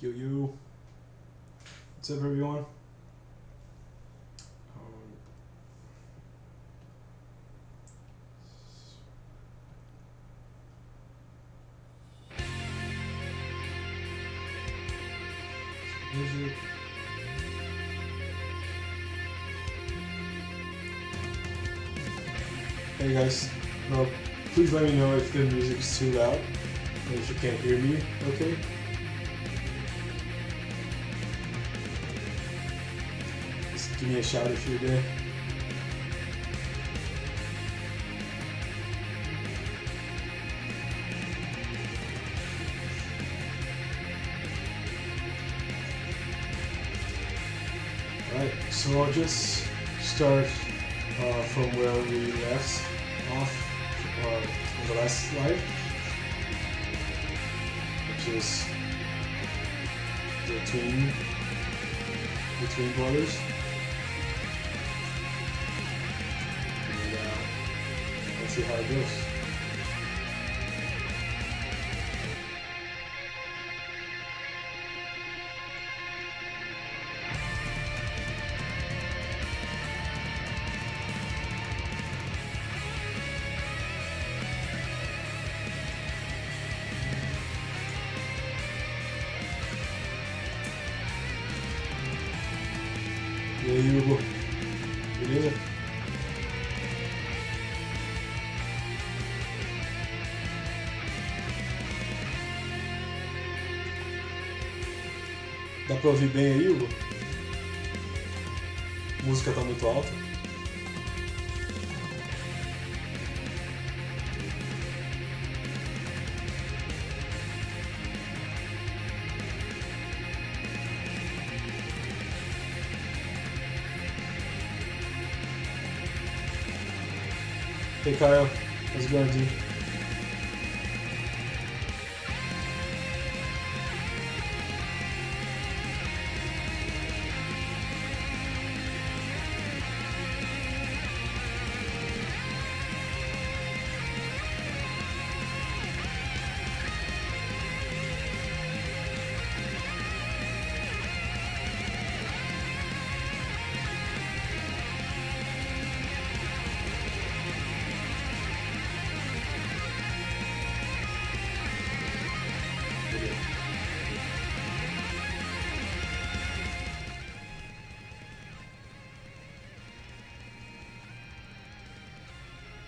Yo yo, what's up everyone? Music. Hey guys, please let me know if the music's too loud and if you can't hear me. Okay. Just give me a shout if you're there. Alright, so I'll just start from where we left off on the last slide, which is the twin brothers. And let's see how it goes. E aí, Hugo? Beleza? Dá pra ouvir bem aí, Hugo? A música tá muito alta. Hey Kyle, how's it going, dude?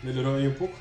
Melhorou aí um pouco?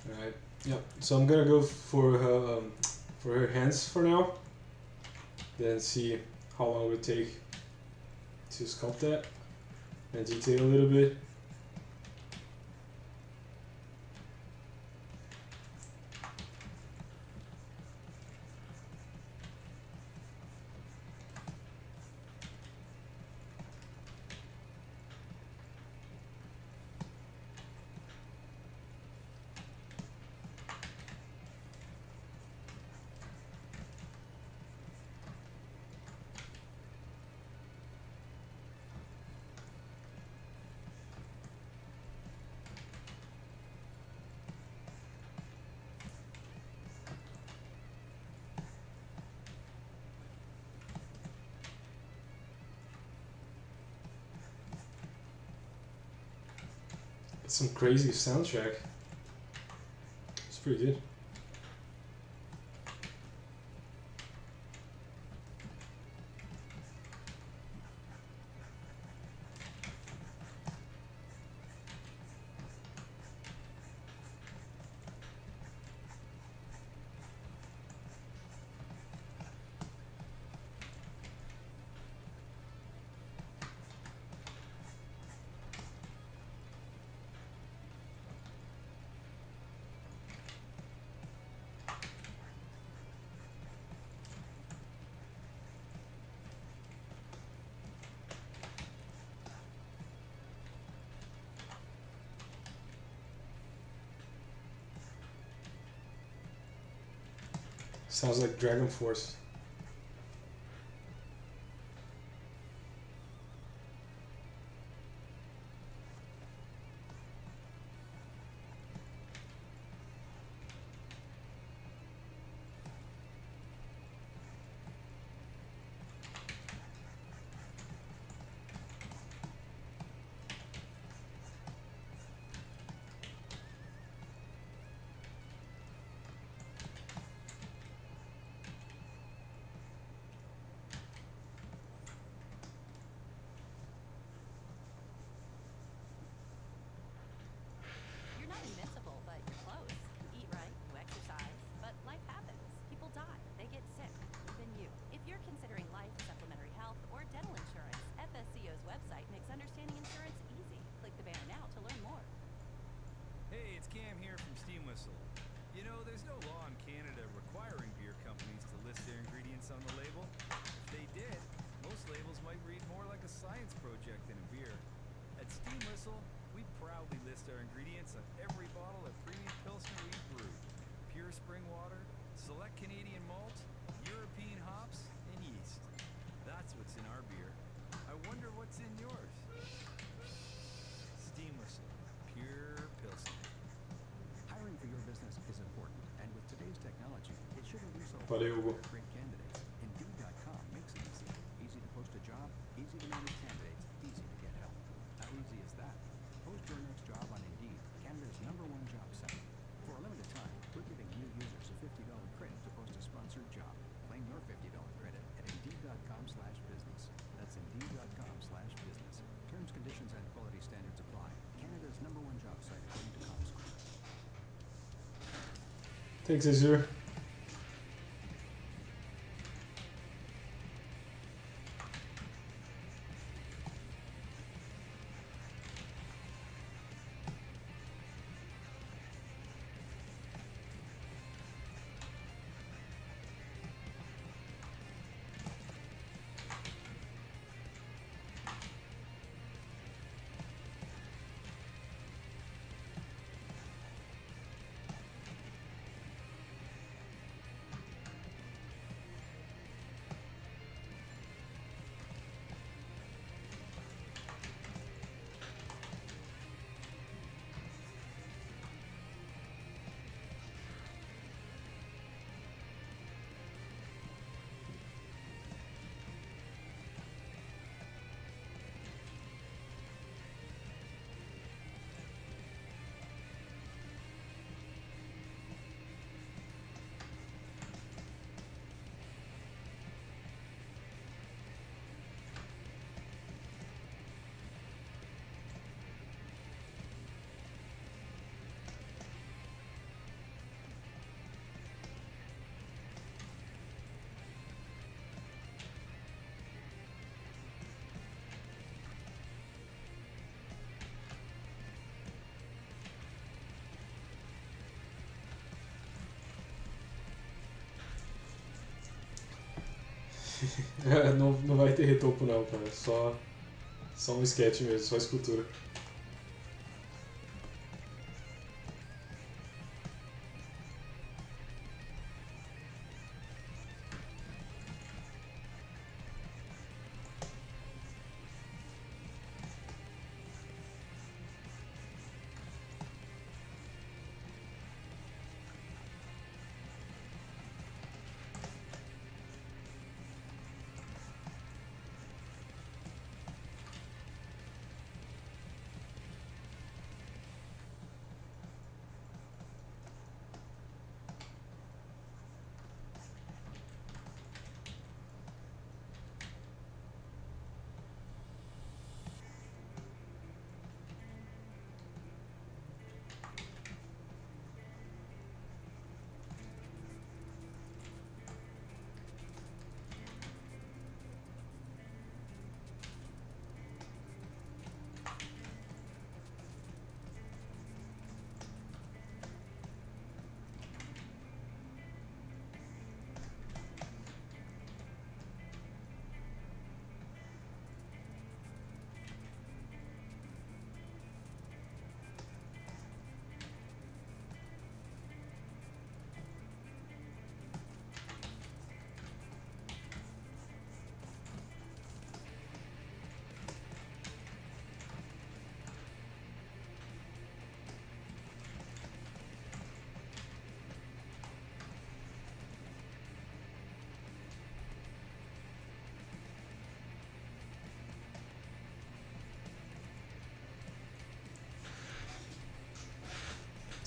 Alright, yep. So I'm gonna go for her hands for now, then see how long it would take to sculpt that and detail a little bit. That's some crazy soundtrack. It's pretty good. Sounds like Dragon Force. Valeu, Hugo. Indeed.com makes it easy. Easy to post a job, easy to manage candidates, easy to get help. How easy is that? Post your next job on Indeed, Canada's #1 job site. For a limited time, we're giving new users a $50 credit to post a sponsored job. Claim your $50 credit at Indeed.com/business. That's Indeed.com/business. Terms, conditions, and quality standards apply. Canada's #1 job site according to Comscore. Thanks, Azure. Não vai ter retopo não, cara. Só um sketch mesmo, só escultura.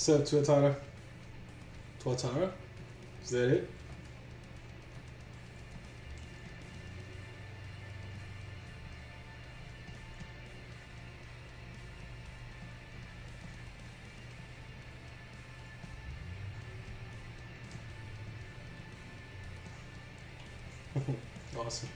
What's up, Tuatara? Tuatara? Is that it? Awesome.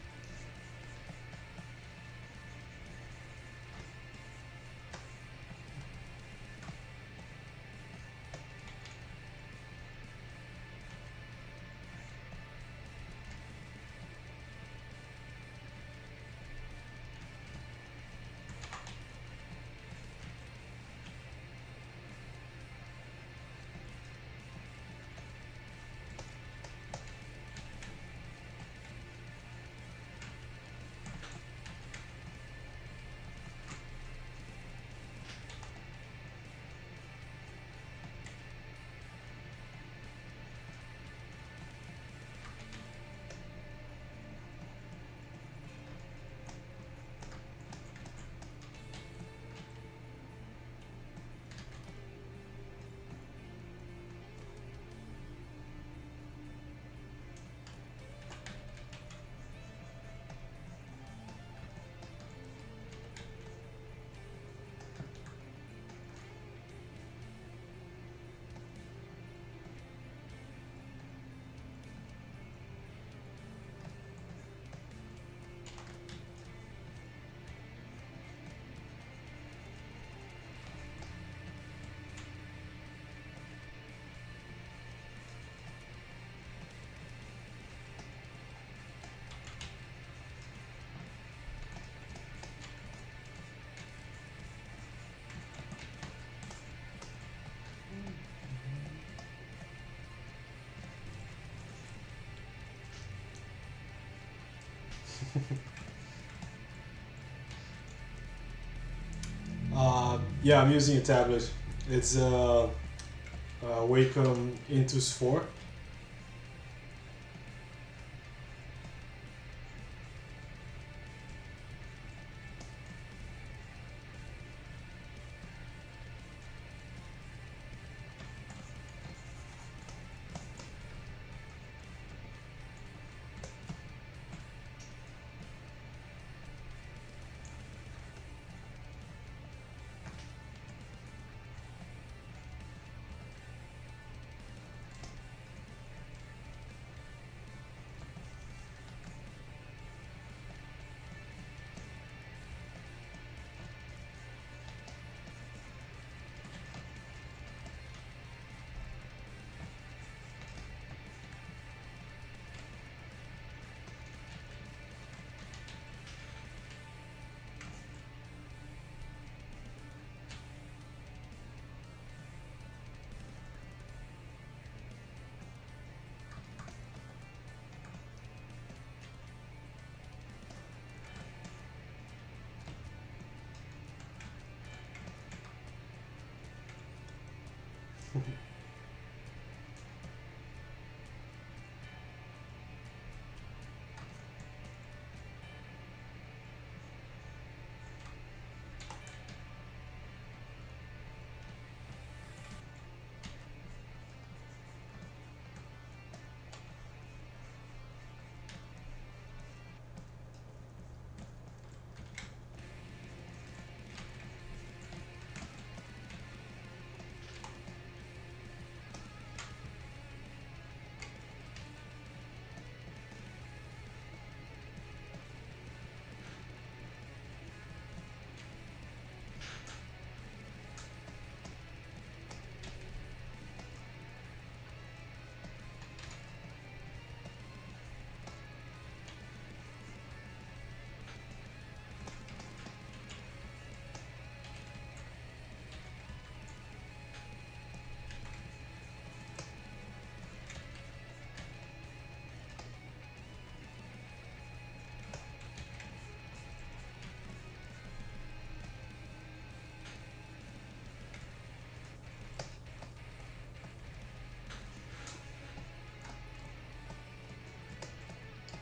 Yeah, I'm using a tablet. It's Wacom Intus 4.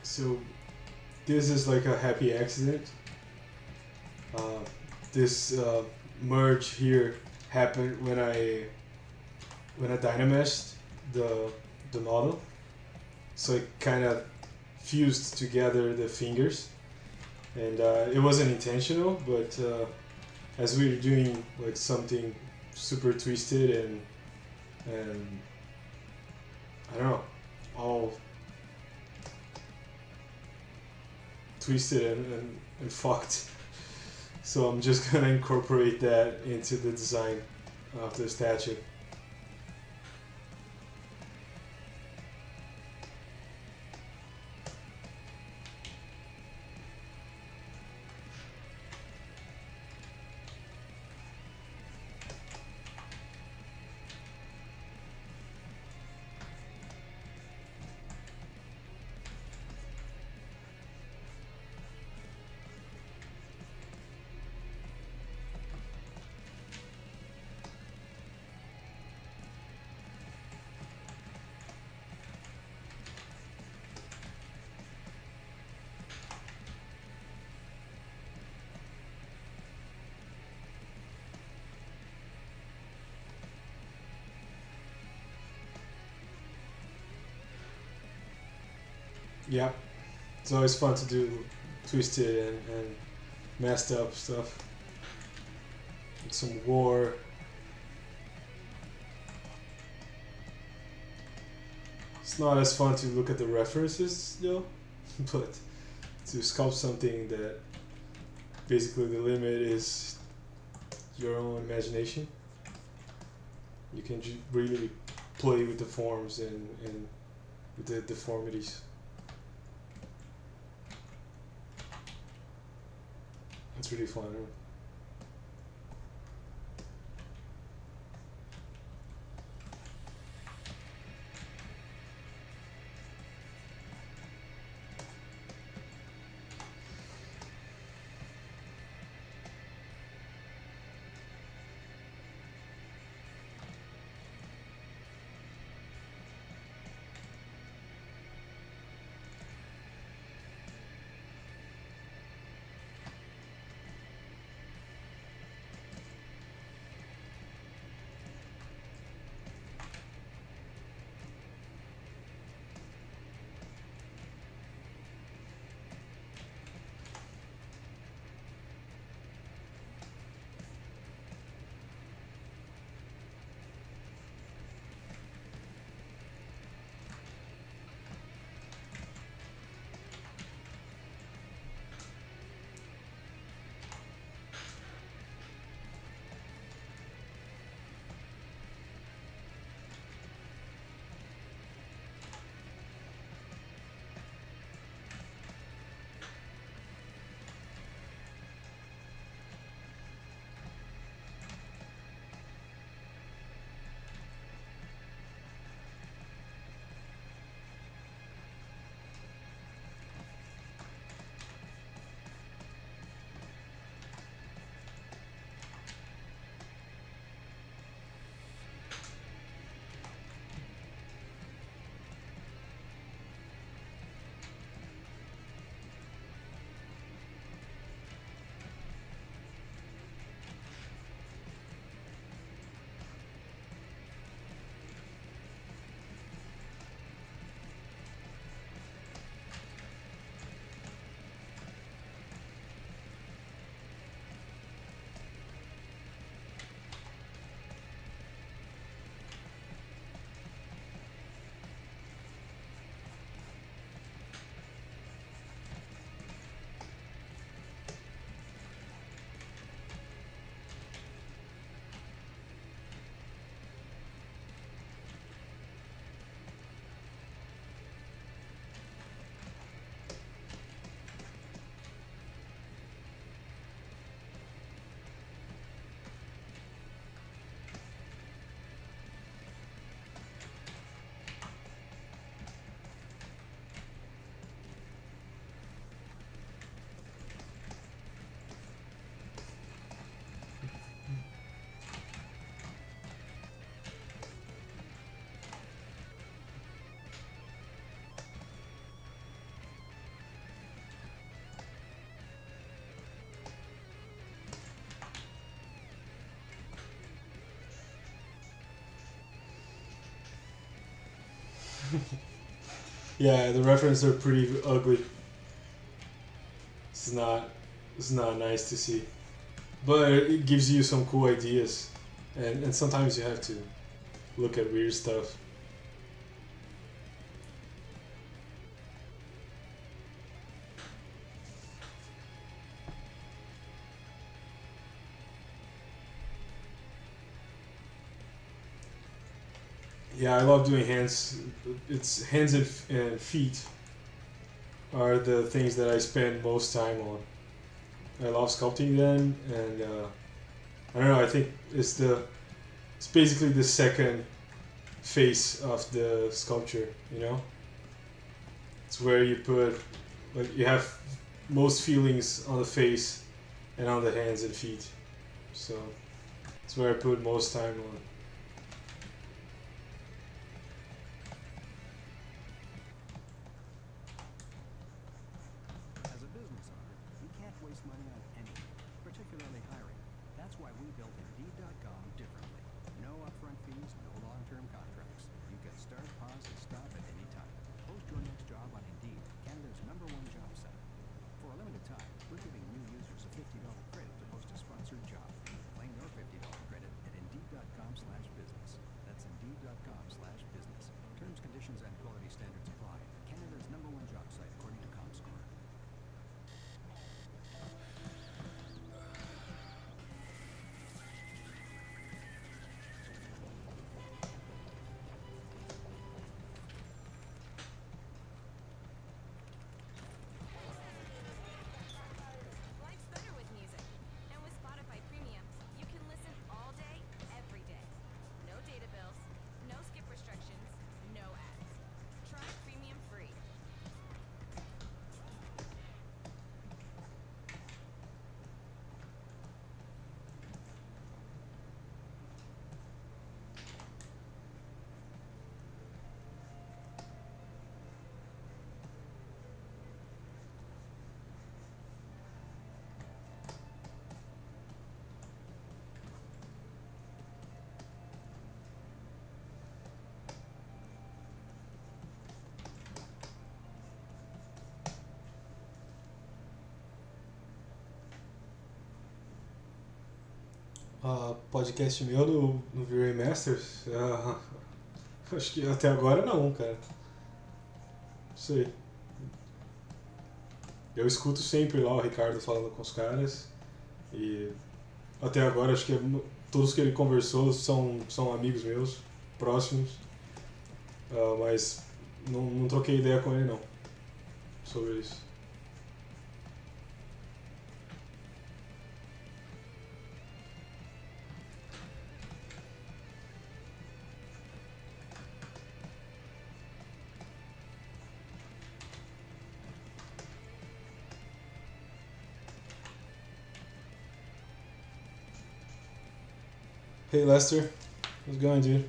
So this is like a happy accident. This merge here happened when I when I dynameshed the model, so it kind of fused together the fingers, and it wasn't intentional, but as we were doing like something super twisted and I don't know, all twisted and fucked. So I'm just gonna incorporate that into the design of the statue. Yeah, it's always fun to do twisted and messed up stuff. Like some war. It's not as fun to look at the references though, but to sculpt something that basically the limit is your own imagination. You can really play with the forms and with the deformities. It's really fun. Huh? Yeah, the references are pretty ugly. It's not it's not nice to see, but it gives you some cool ideas, and sometimes you have to look at weird stuff. Yeah, I love doing hands. It's hands and feet are the things that I spend most time on. I love sculpting them, and I don't know. I think it's basically the second face of the sculpture. You know, it's where you put like you have most feelings on the face and on the hands and feet. So it's where I put most time on. As a business owner, you can't waste money on anything, particularly hiring. That's why we built Indeed.com differently. No upfront fees, no long-term contracts. You can start, pause, and stop at any time. Post your next job on Indeed, Canada's #1 job site. For a limited time, we're giving new users a $50 credit to post a sponsored job. Claim your $50 credit at Indeed.com/business. That's Indeed.com/business. Terms, conditions, and quality standards apply. Canada's #1 job site according to ComScore. Life's better with music. And with Spotify Premium, you can listen all day, every day. No data bills, no skip restrictions, no ads. Try Premium free. Podcast meu no V-Ray Masters? Acho que até agora não, cara. Não sei. Eu escuto sempre lá o Ricardo falando com os caras e até agora acho que todos que ele conversou são amigos meus, próximos, mas não troquei ideia com ele não sobre isso. Hey Lester, how's it going, dude?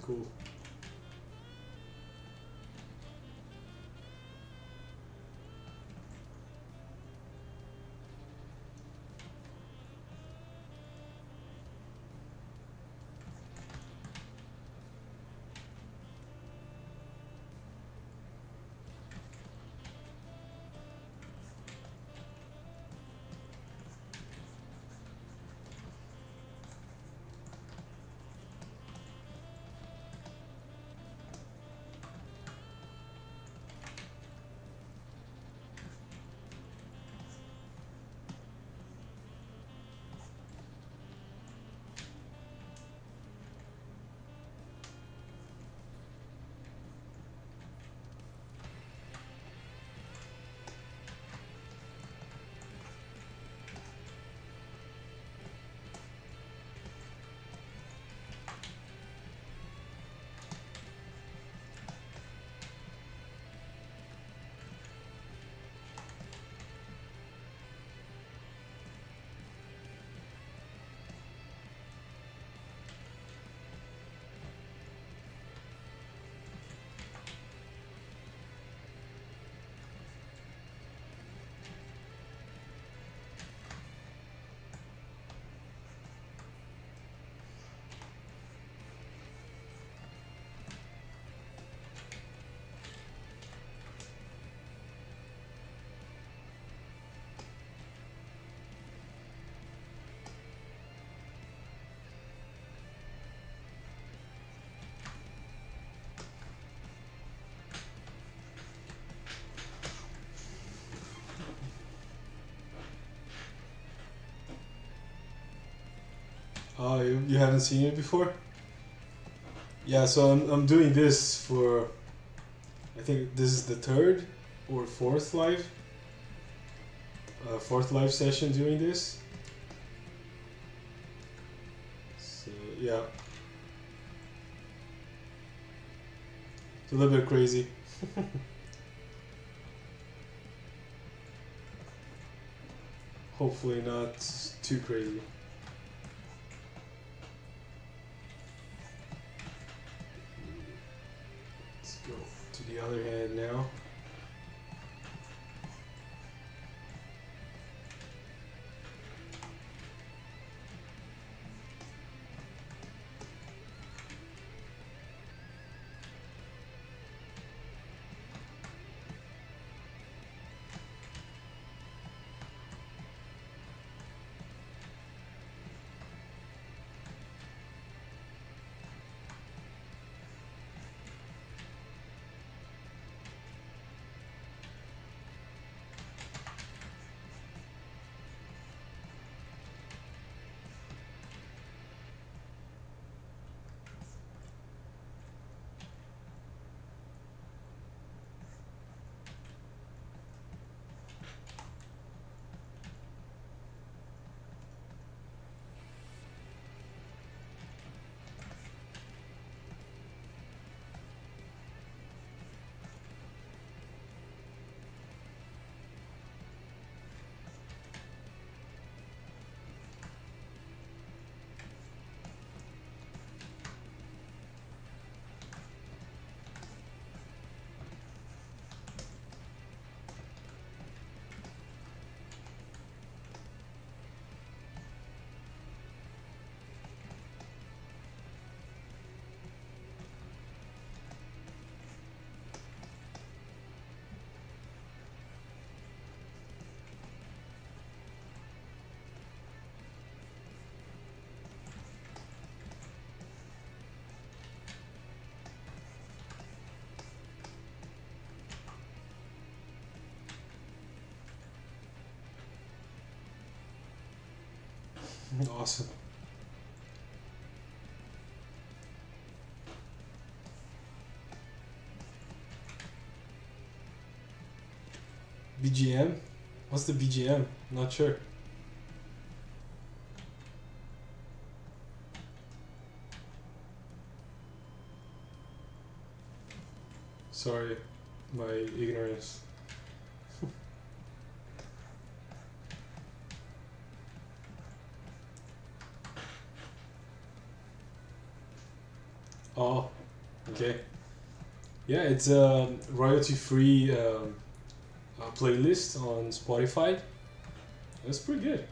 Cool. Oh, you haven't seen it before? Yeah, so I'm doing this for, I think this is the third or fourth live session doing this. So yeah, it's a little bit crazy. Hopefully not too crazy. Let's go to the other hand now. Awesome. BGM? What's the BGM? Not sure. Sorry, my ignorance. Oh, okay. Yeah, it's a royalty-free playlist on Spotify. That's pretty good.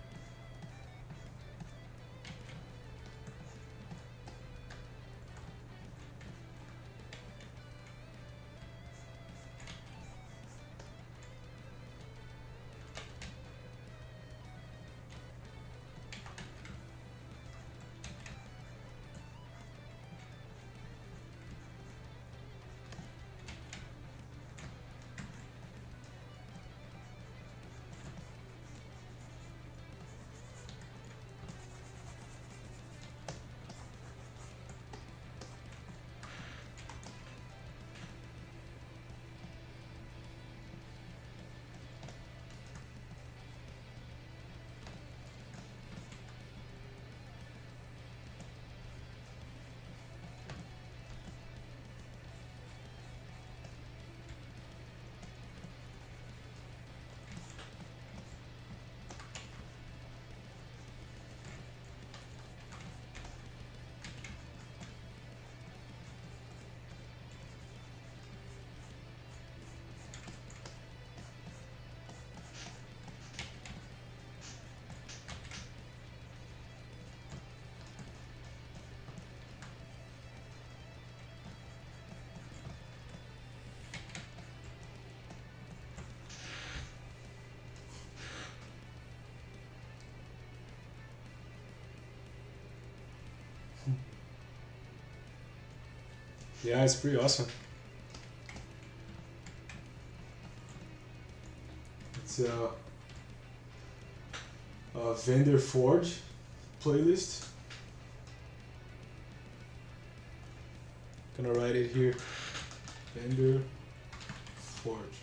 Yeah, it's pretty awesome. It's a vendor forge playlist. gonna write it here. Vendor Forge.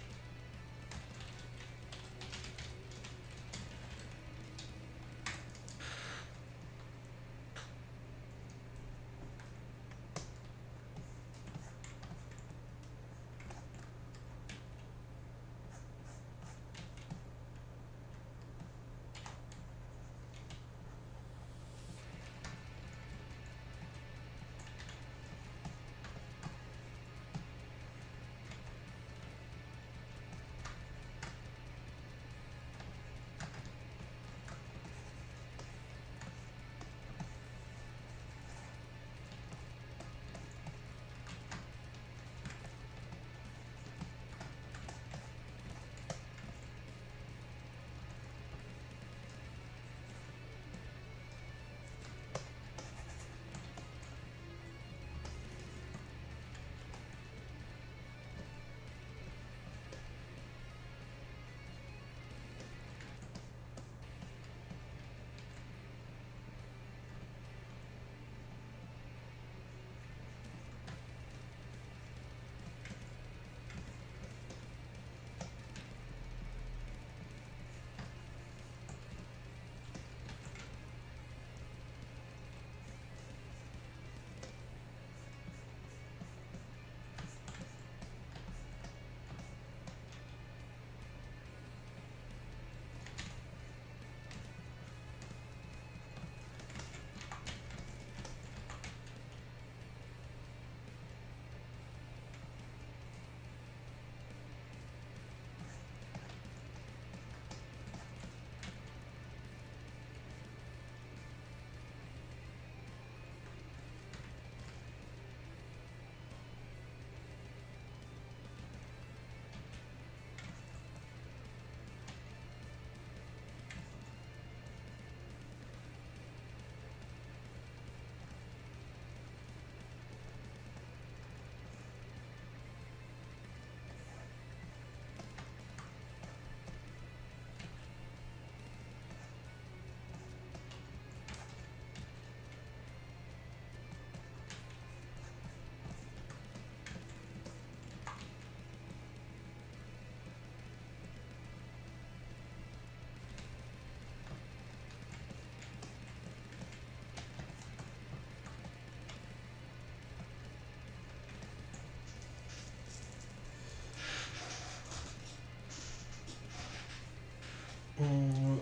Mm,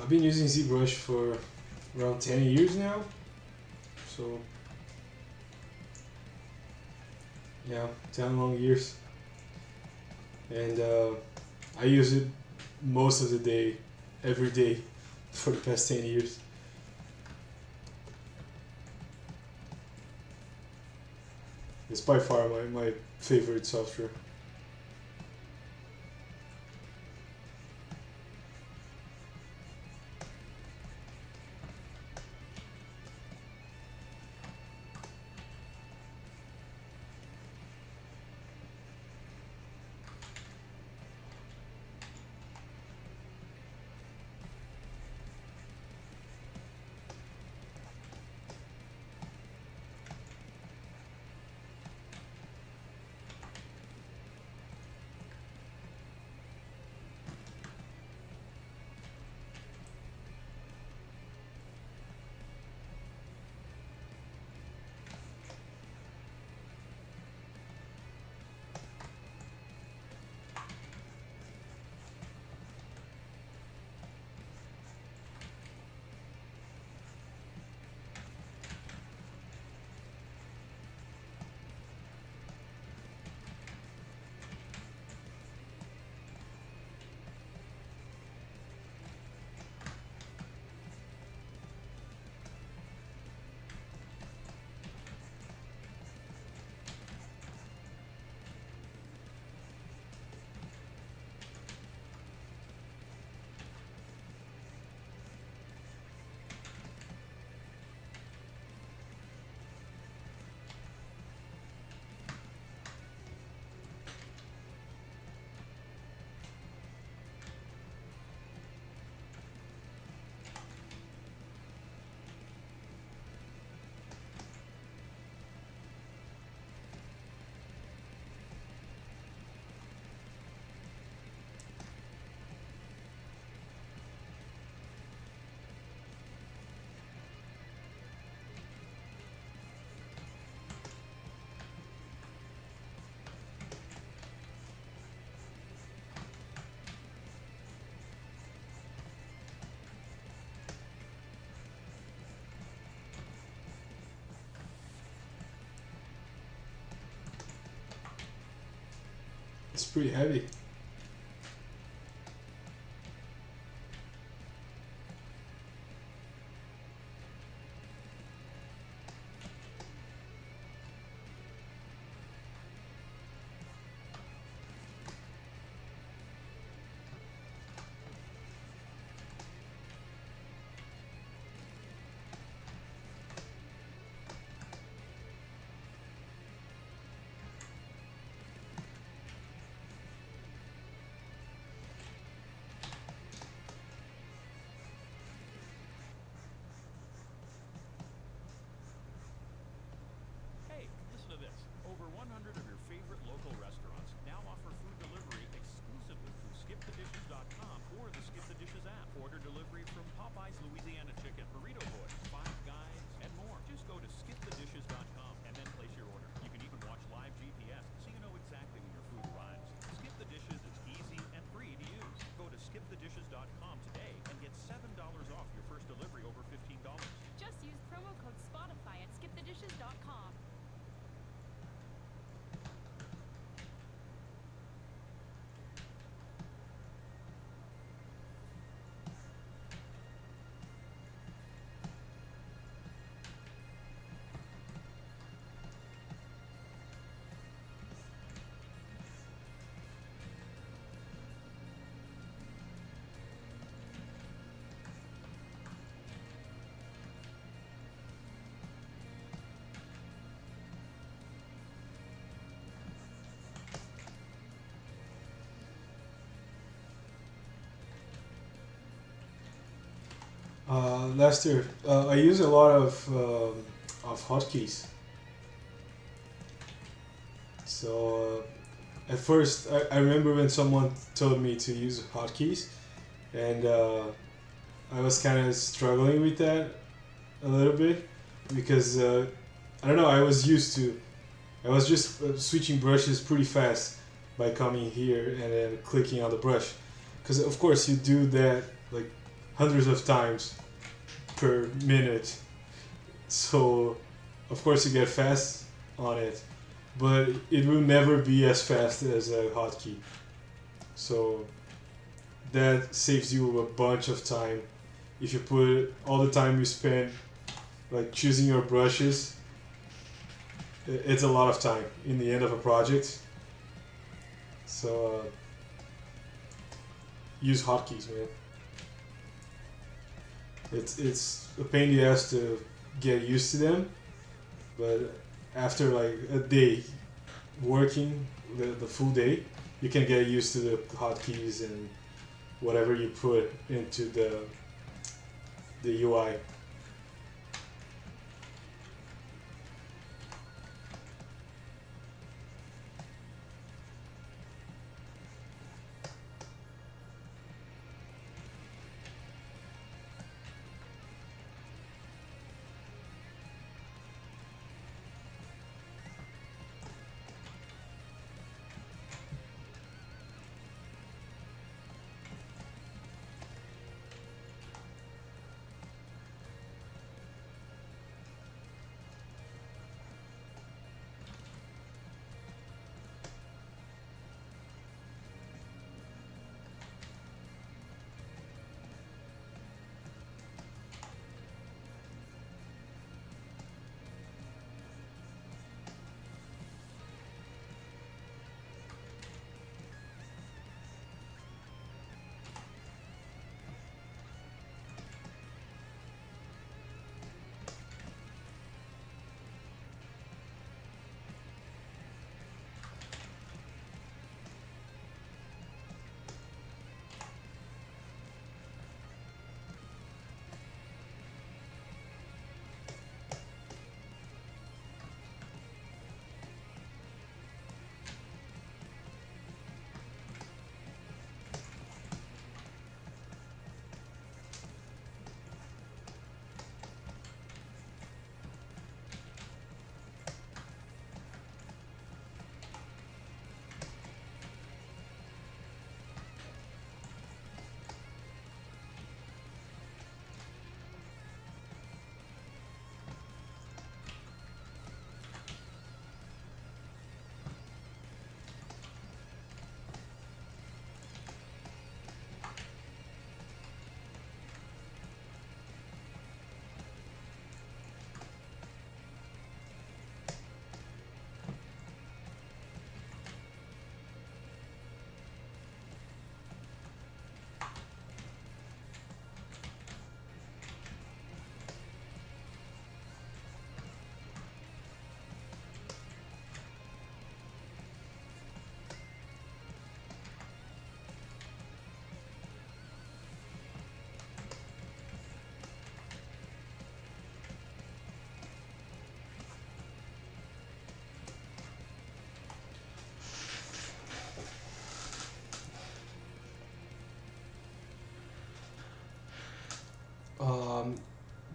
I've been using ZBrush for around 10 years now. So, yeah, 10 long years. And I use it most of the day, every day, for the past 10 years. It's by far my favorite software. It's pretty heavy. Hey, listen to this. Over 100 of your favorite local restaurants now offer food delivery exclusively through skipthedishes.com or the Skip the Dishes app. Order delivery from Popeye's Louisiana Chicken, Burrito Boy, Five Guys, and more. Just go to skipthedishes.com and then place your order. You can even watch live GPS so you know exactly when your food arrives. Skip the Dishes is easy and free to use. Go to skipthedishes.com today and get $7 off your first delivery over $15. Just use promo code Spotify at skipthedishes.com. Last year, I use a lot of hotkeys. So at first, I remember when someone told me to use hotkeys, and I was kind of struggling with that a little bit because I don't know. I was used to. I was just switching brushes pretty fast by coming here and then clicking on the brush, because of course you do that like hundreds of times per minute, so of course you get fast on it, but it will never be as fast as a hotkey. So that saves you a bunch of time. If you put all the time you spend like choosing your brushes, it's a lot of time in the end of a project. So use hotkeys, man. It's a pain in the ass to get used to them, but after like a day working the full day, you can get used to the hotkeys and whatever you put into the UI.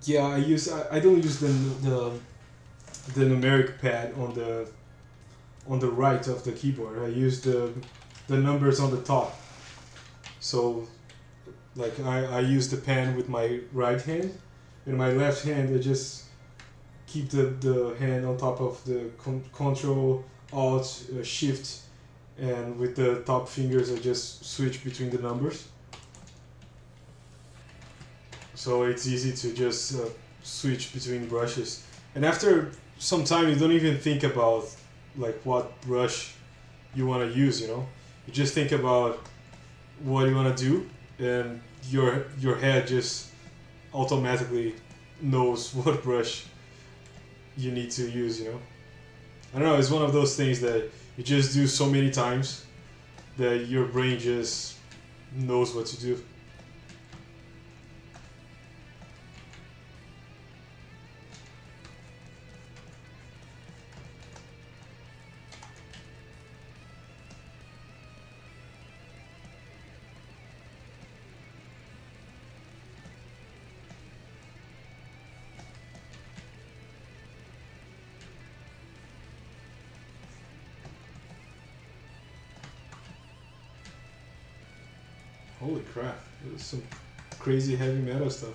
Yeah, I don't use the numeric pad on the right of the keyboard. I use the numbers on the top. So like I use the pen with my right hand, and my left hand I just keep the hand on top of the control alt shift, and with the top fingers I just switch between the numbers. So it's easy to just switch between brushes, and after some time you don't even think about like what brush you want to use, you know. You just think about what you want to do, and your head just automatically knows what brush you need to use, you know. I don't know, it's one of those things that you just do so many times that your brain just knows what to do. Holy crap, there's some crazy heavy metal stuff.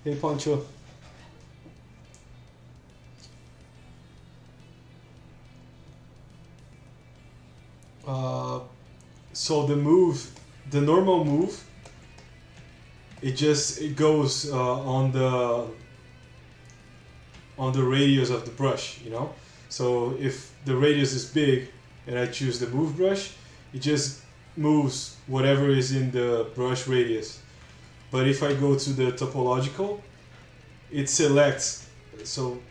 Hey Pancho. So the normal move, it goes on the radius of the brush, you know. So if the radius is big and I choose the move brush, it just moves whatever is in the brush radius. But if I go to the topological, it selects, so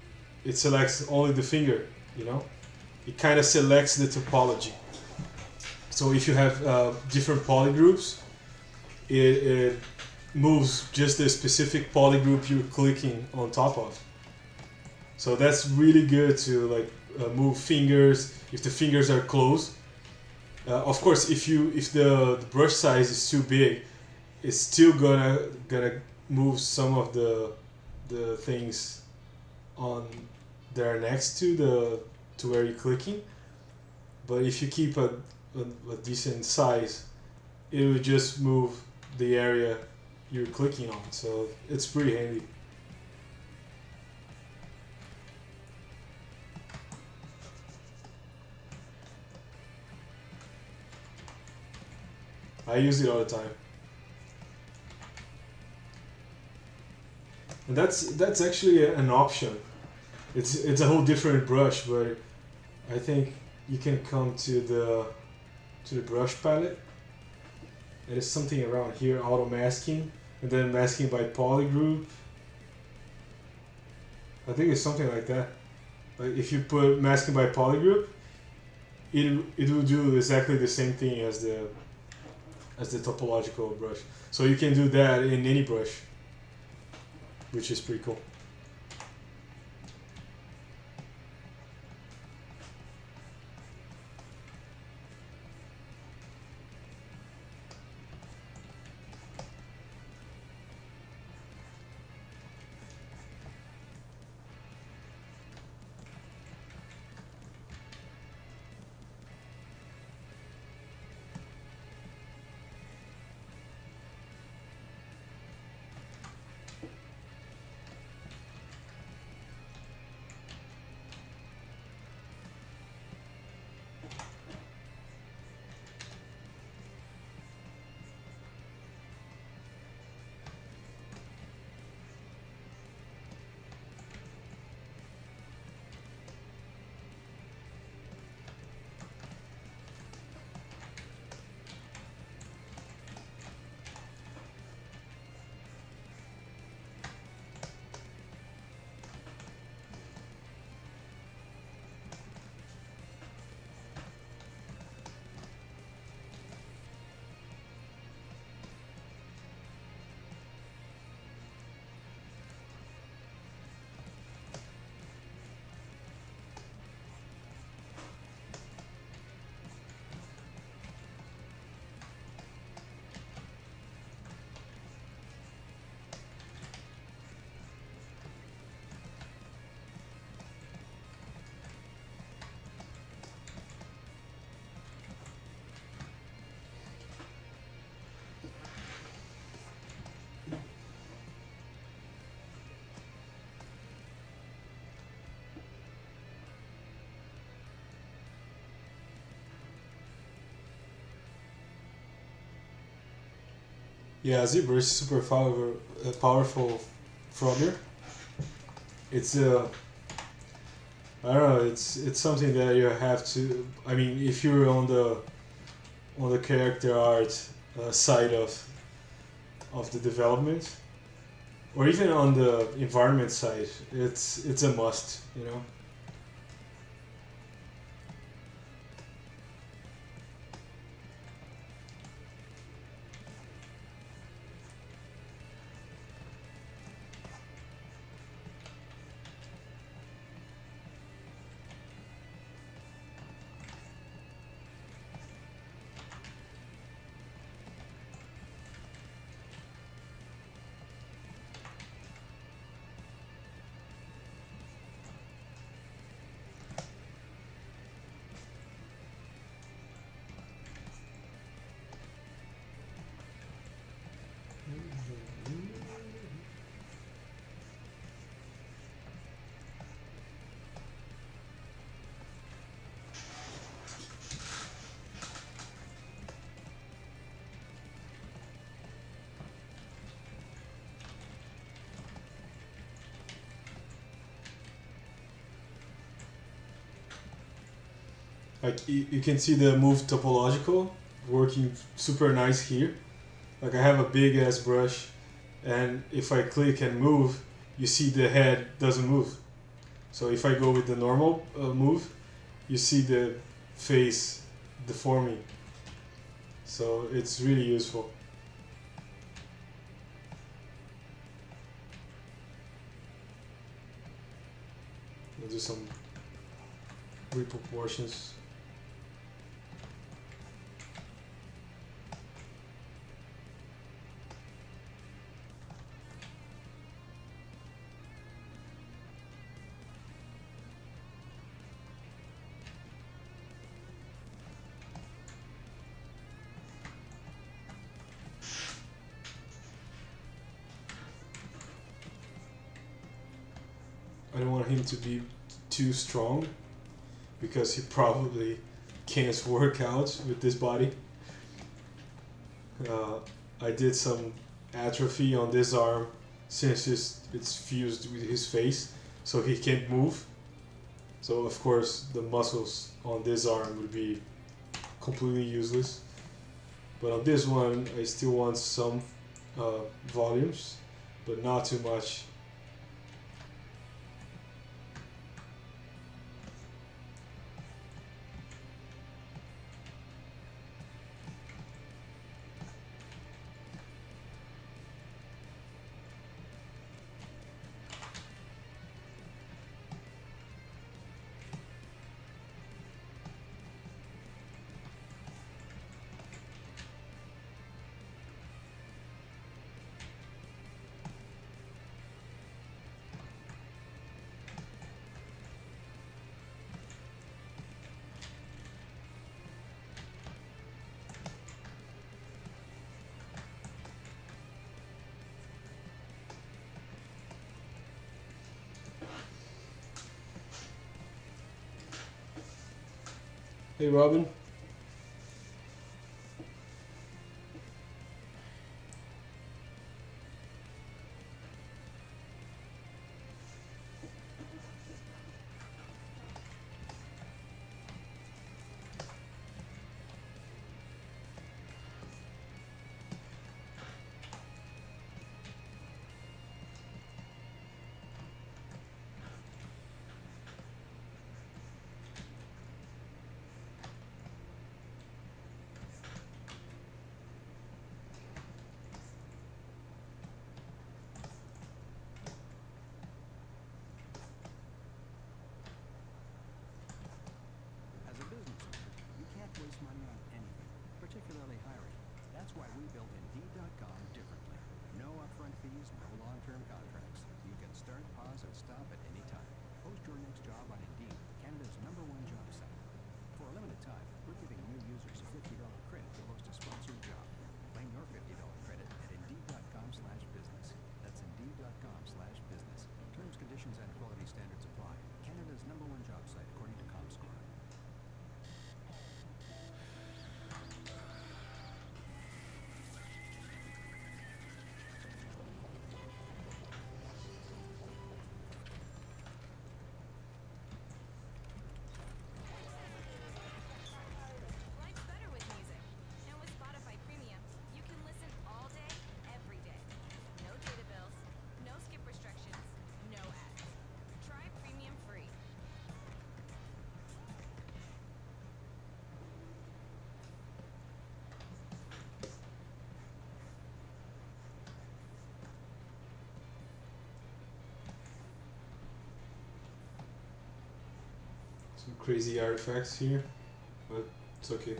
it selects only the finger, you know. It kind of selects the topology. So if you have different polygroups, it moves just the specific polygroup you're clicking on top of. So that's really good to like move fingers if the fingers are close. Of course, if the brush size is too big, it's still gonna move some of the things on there next to where you're clicking. But if you keep a decent size, it will just move the area you're clicking on. So it's pretty handy. I use it all the time. And that's actually an option. It's a whole different brush, but I think you can come to the brush palette. It is something around here, auto masking, and then masking by polygroup. I think it's something like that. Like if you put masking by polygroup, it will do exactly the same thing as the topological brush. So you can do that in any brush, which is pretty cool. Yeah, ZBrush is super powerful frogger. It's I don't know. It's something that you have to. I mean, if you're on the character art side of the development, or even on the environment side, it's a must. You know. Like you can see the move topological working super nice here. Like I have a big ass brush, and if I click and move, you see the head doesn't move. So if I go with the normal move, you see the face deforming. So it's really useful. I'll do some reproportions. I don't want him to be too strong because he probably can't work out with this body. I did some atrophy on this arm since it's fused with his face, so he can't move. So of course the muscles on this arm would be completely useless. But on this one, I still want some volumes, but not too much. Hey Robin. Some crazy artifacts here, but it's okay.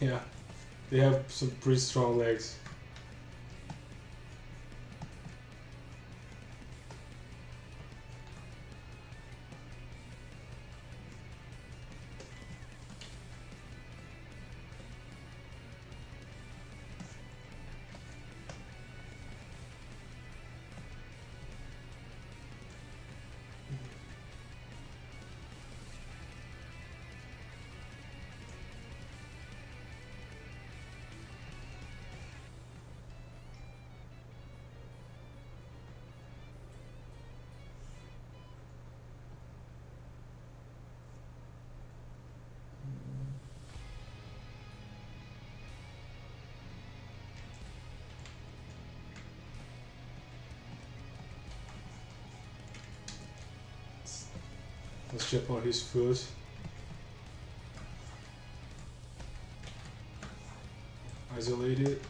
Yeah, they have some pretty strong legs. Let's jump on his foot. Isolate it.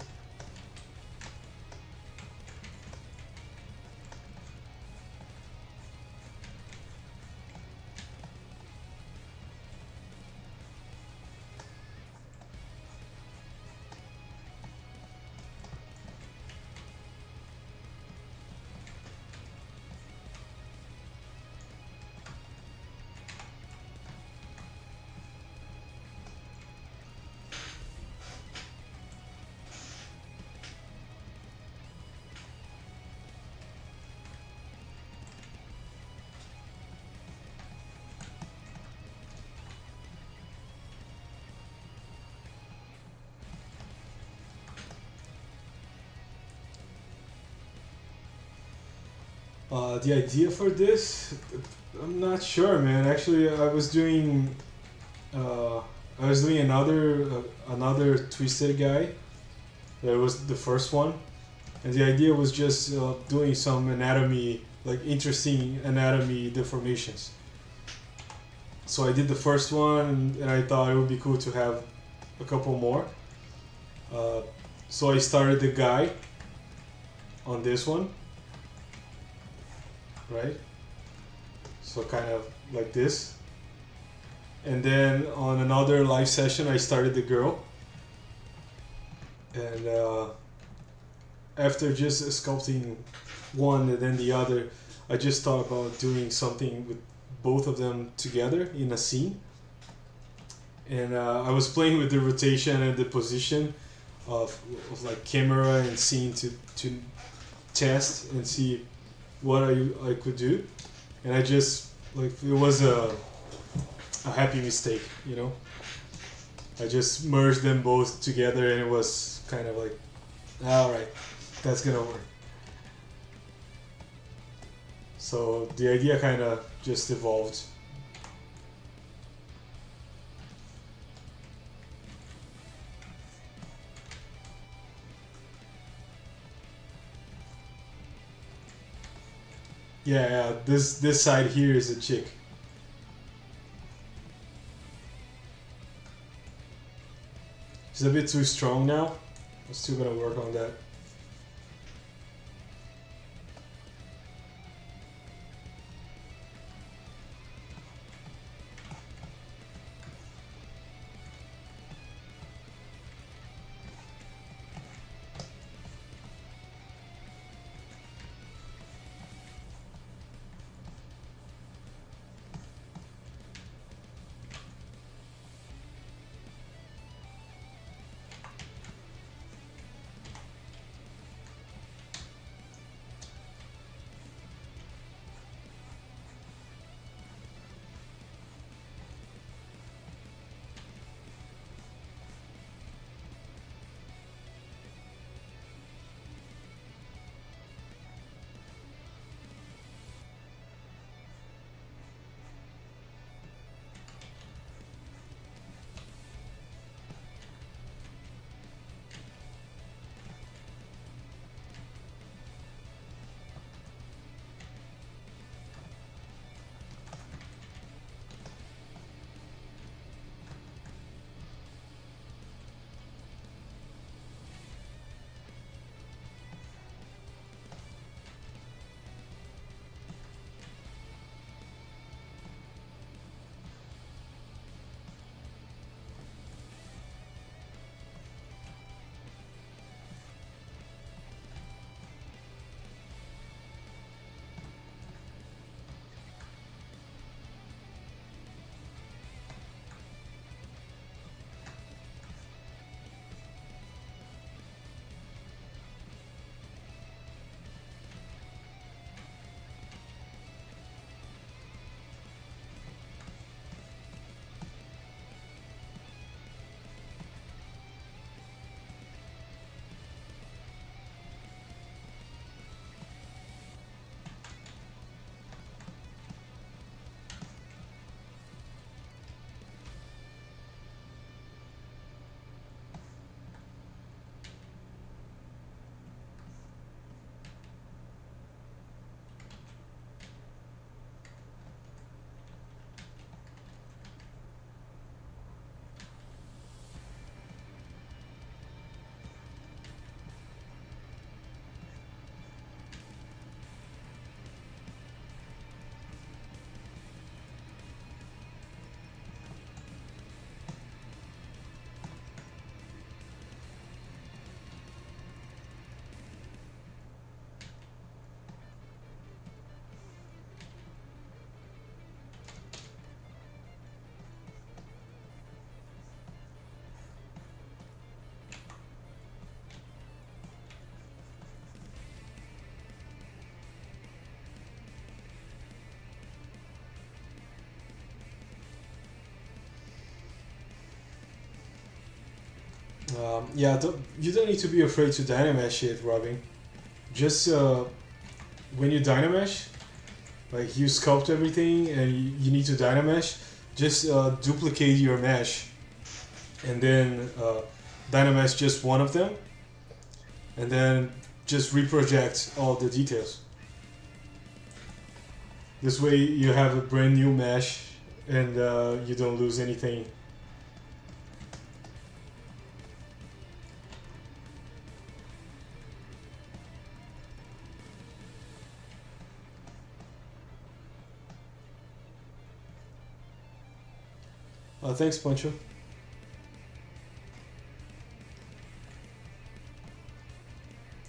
The idea for this, I'm not sure, man. Actually, I was doing another twisted guy. That was the first one, and the idea was just doing some anatomy, like interesting anatomy deformations. So I did the first one, and I thought it would be cool to have a couple more. So I started the guy on this one, right? So kind of like this. And then on another live session, I started the girl. And after just sculpting one and then the other, I just thought about doing something with both of them together in a scene. And I was playing with the rotation and the position of like camera and scene to test and see what I could do. And I just, like, it was a happy mistake, you know? I just merged them both together and it was kind of like, alright, that's gonna work. So the idea kind of just evolved. Yeah, this side here is a chick. She's a bit too strong now. I'm still gonna work on that. Yeah, you don't need to be afraid to dynamesh it, Robin. Just when you dynamesh, like you sculpt everything and you need to dynamesh, just duplicate your mesh and then dynamesh just one of them and then just reproject all the details. This way you have a brand new mesh and you don't lose anything. Thanks, Pancho.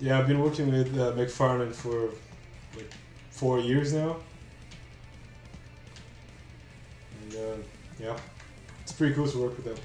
Yeah, I've been working with McFarlane for like 4 years now. And yeah, it's pretty cool to work with them.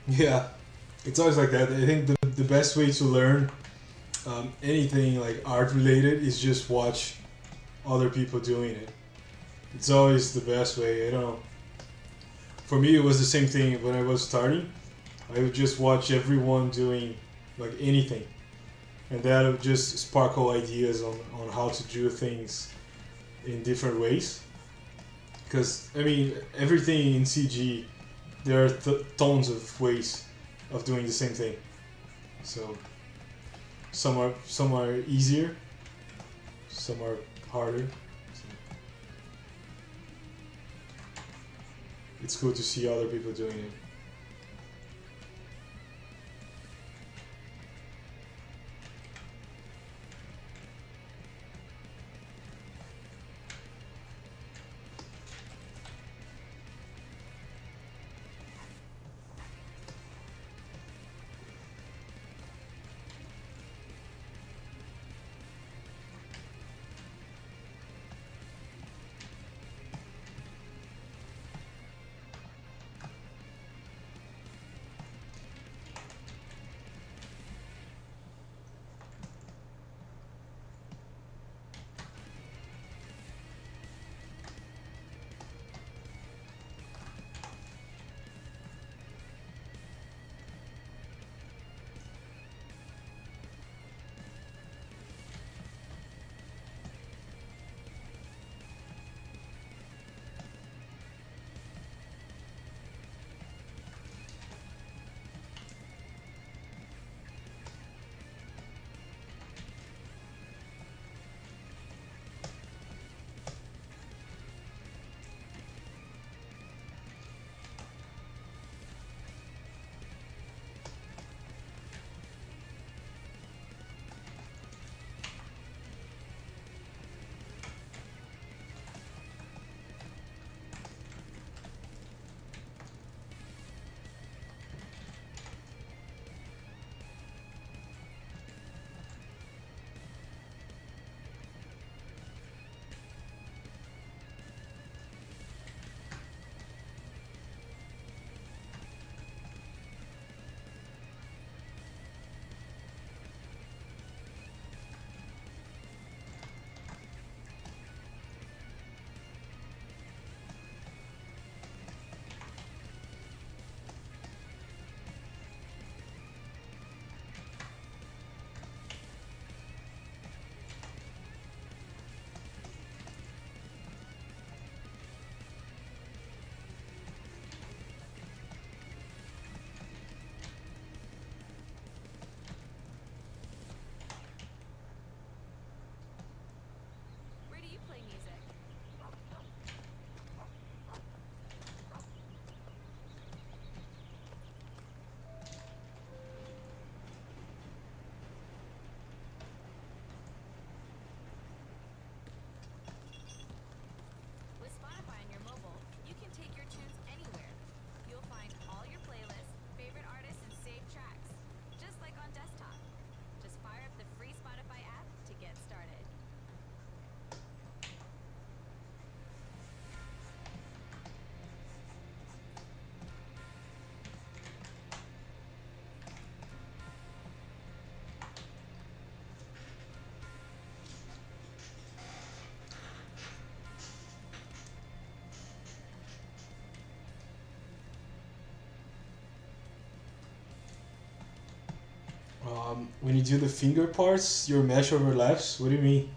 Yeah, it's always like that. I think the best way to learn anything like art related is just watch other people doing it. It's always the best way. I don't know. For me, it was the same thing when I was starting. I would just watch everyone doing like anything, and that would just sparkle ideas on how to do things in different ways. Because I mean, everything in CG, there are tons of ways of doing the same thing. So some are easier, some are harder. So it's cool to see other people doing it. Where do you play music? With Spotify on your mobile, you can take your tunes anywhere. You'll find all your playlists, favorite artists, and saved tracks, just like on desktop. Just fire up the free Spotify app to get started. When you do the finger parts, your mesh overlaps. What do you mean?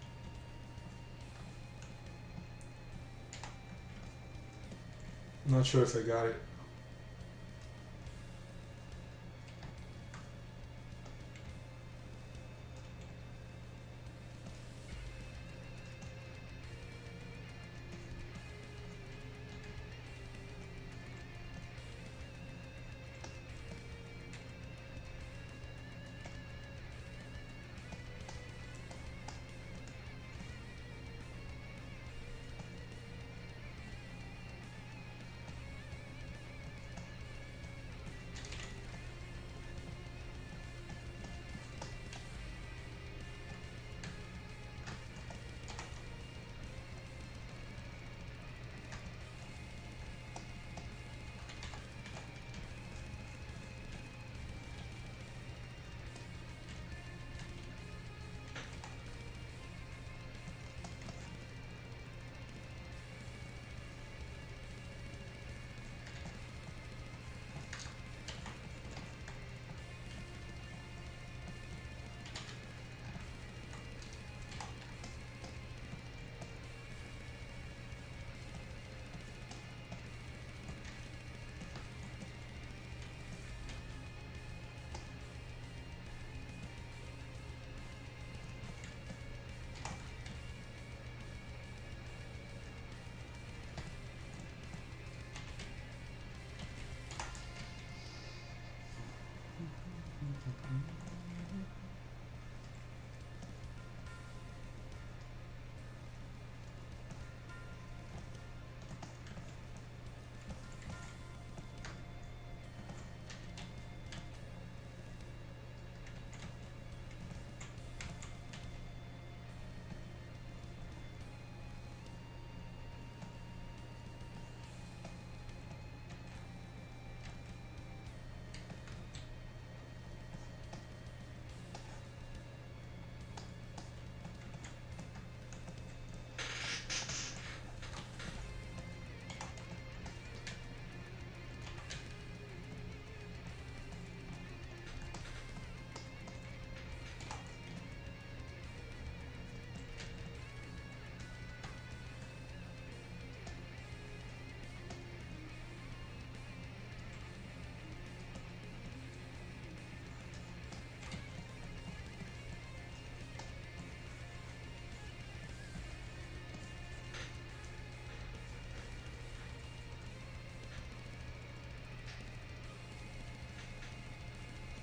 I'm not sure if I got it.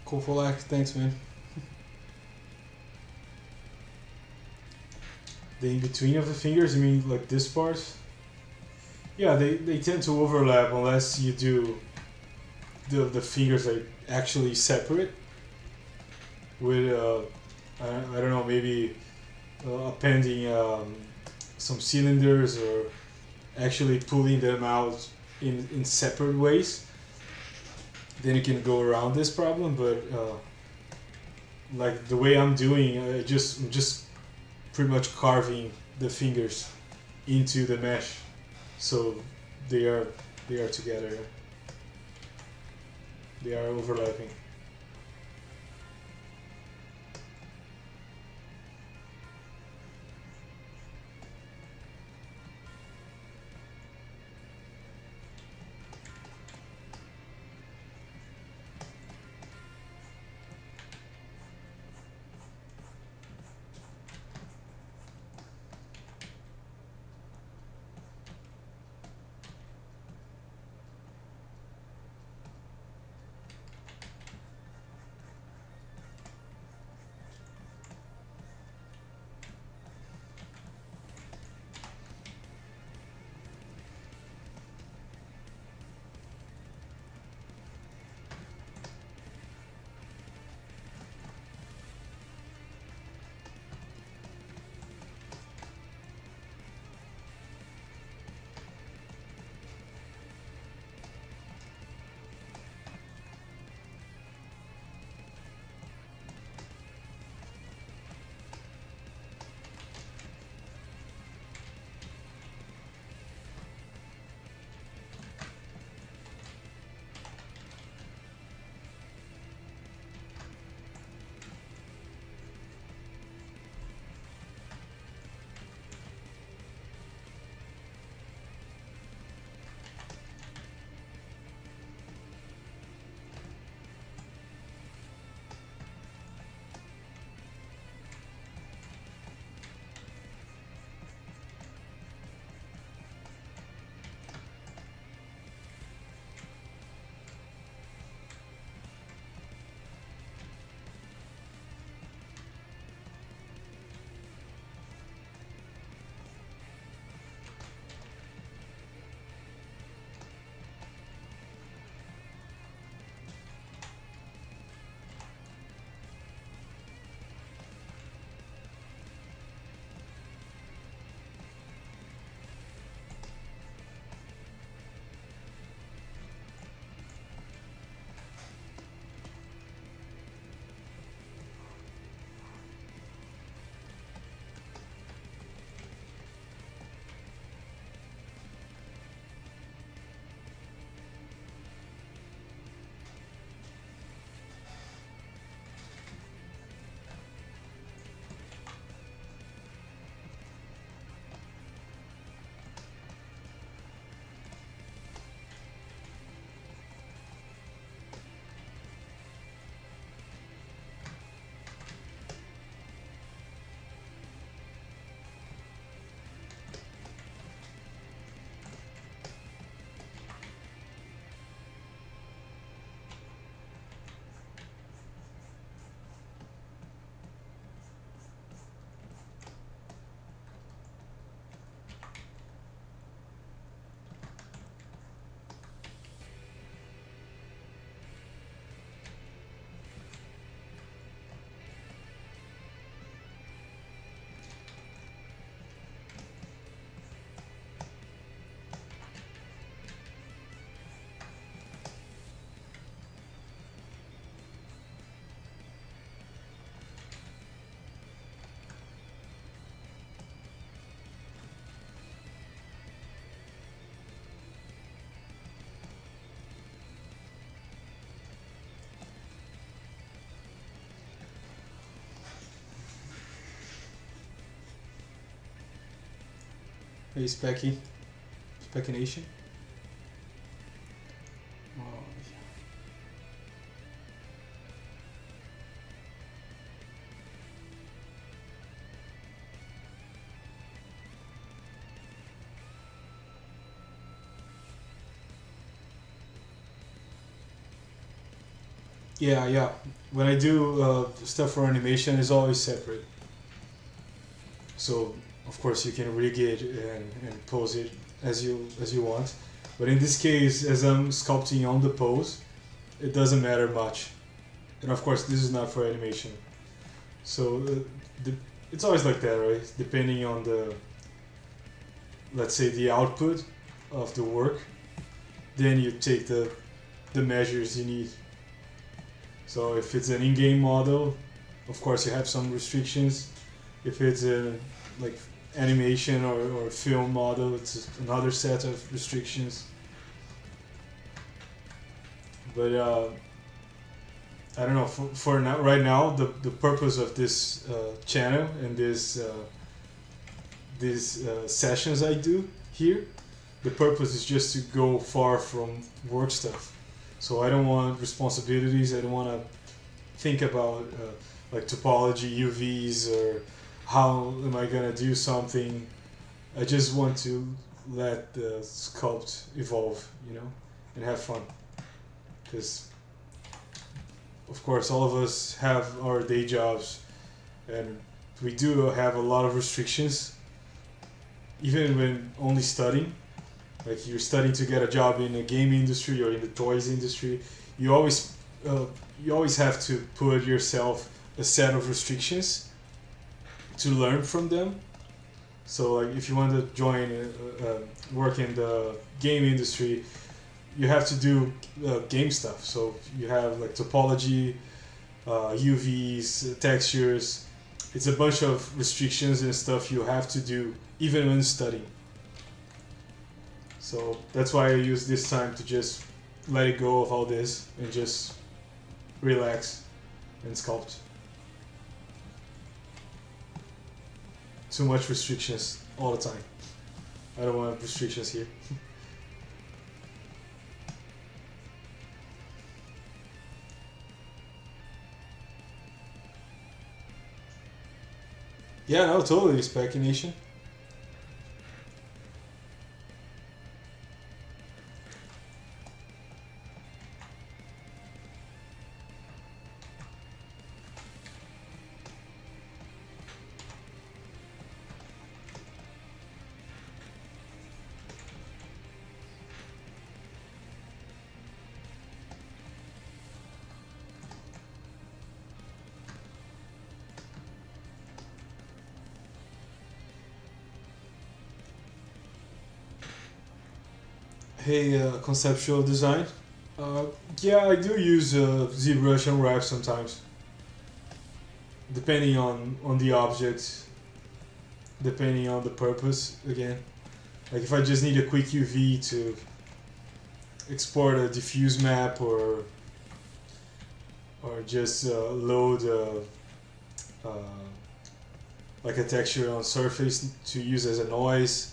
Kofolak, thanks, man. The in between of the fingers, you mean like this part? Yeah, they tend to overlap unless you do the fingers are actually separate with I don't know, maybe appending some cylinders or actually pulling them out in separate ways. Then you can go around this problem, but like the way I'm doing, I'm just pretty much carving the fingers into the mesh, so they are together. They are overlapping. Hey, Specky. Specky Nation. Oh, yeah. Yeah, yeah. When I do stuff for animation, it's always separate. So of course you can rig it and pose it as you want. But in this case, as I'm sculpting on the pose, it doesn't matter much. And of course, this is not for animation. So the, it's always like that, right? Depending on the, let's say, the output of the work, then you take the measures you need. So if it's an in-game model, of course you have some restrictions. If it's a like animation or film model, it's another set of restrictions. But I don't know. For now, right now, the purpose of this channel and these sessions I do here, the purpose is just to go far from work stuff. So I don't want responsibilities. I don't want to think about like topology, UVs, or how am I gonna do something. I just want to let the sculpt evolve, and have fun. Because of course, all of us have our day jobs, and we do have a lot of restrictions. Even when only studying, like you're studying to get a job in the game industry or in the toys industry, you always you always have to put yourself a set of restrictions to learn from them. So like if you want to join work in the game industry, you have to do game stuff. So you have like topology, UVs, textures. It's a bunch of restrictions and stuff you have to do even when studying. So that's why I use this time to just let it go of all this and just relax and sculpt. Too much restrictions all the time. I don't want restrictions here. Yeah, no, totally, speculation. Hey, conceptual design. Uh, yeah, I do use ZBrush and Wrap sometimes, depending on the object, depending on the purpose. Again, like if I just need a quick UV to export a diffuse map or just load like a texture on surface to use as a noise,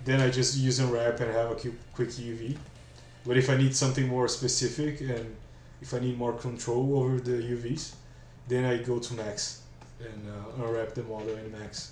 then I just use Unwrap and have a quick UV. But if I need something more specific and if I need more control over the UVs, then I go to Max and unwrap the model in Max.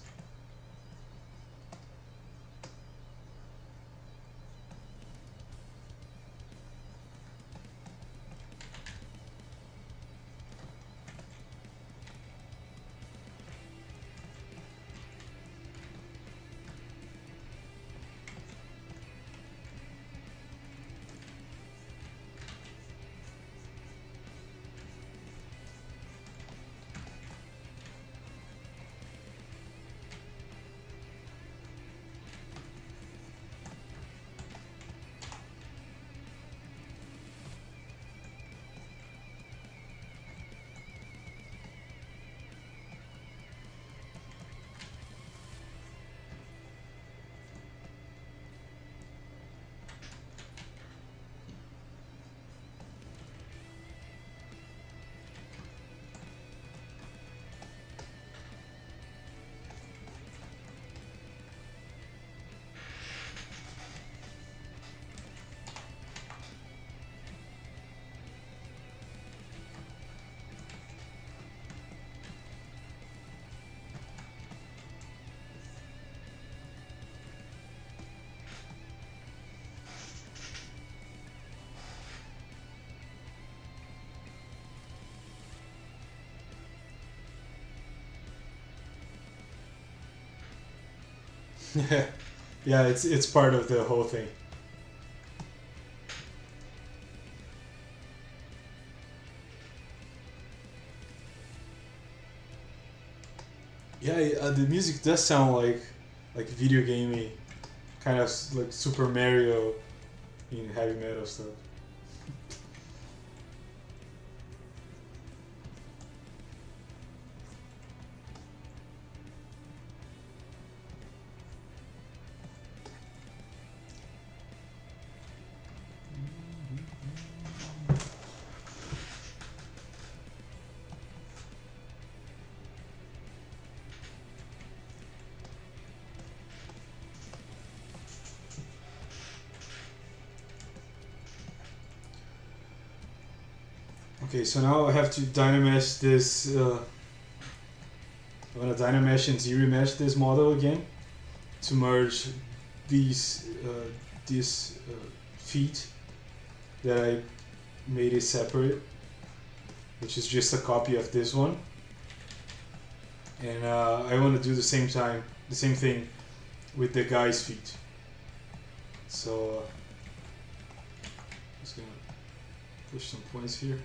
Yeah, it's part of the whole thing. Yeah, the music does sound like video gamey, kind of like Super Mario in heavy metal stuff. Okay, so now I have to dynamesh this. I'm gonna dynamesh and Z-remesh this model again to merge these feet that I made it separate, which is just a copy of this one. And I want to do the same thing with the guy's feet. So just gonna push some points here.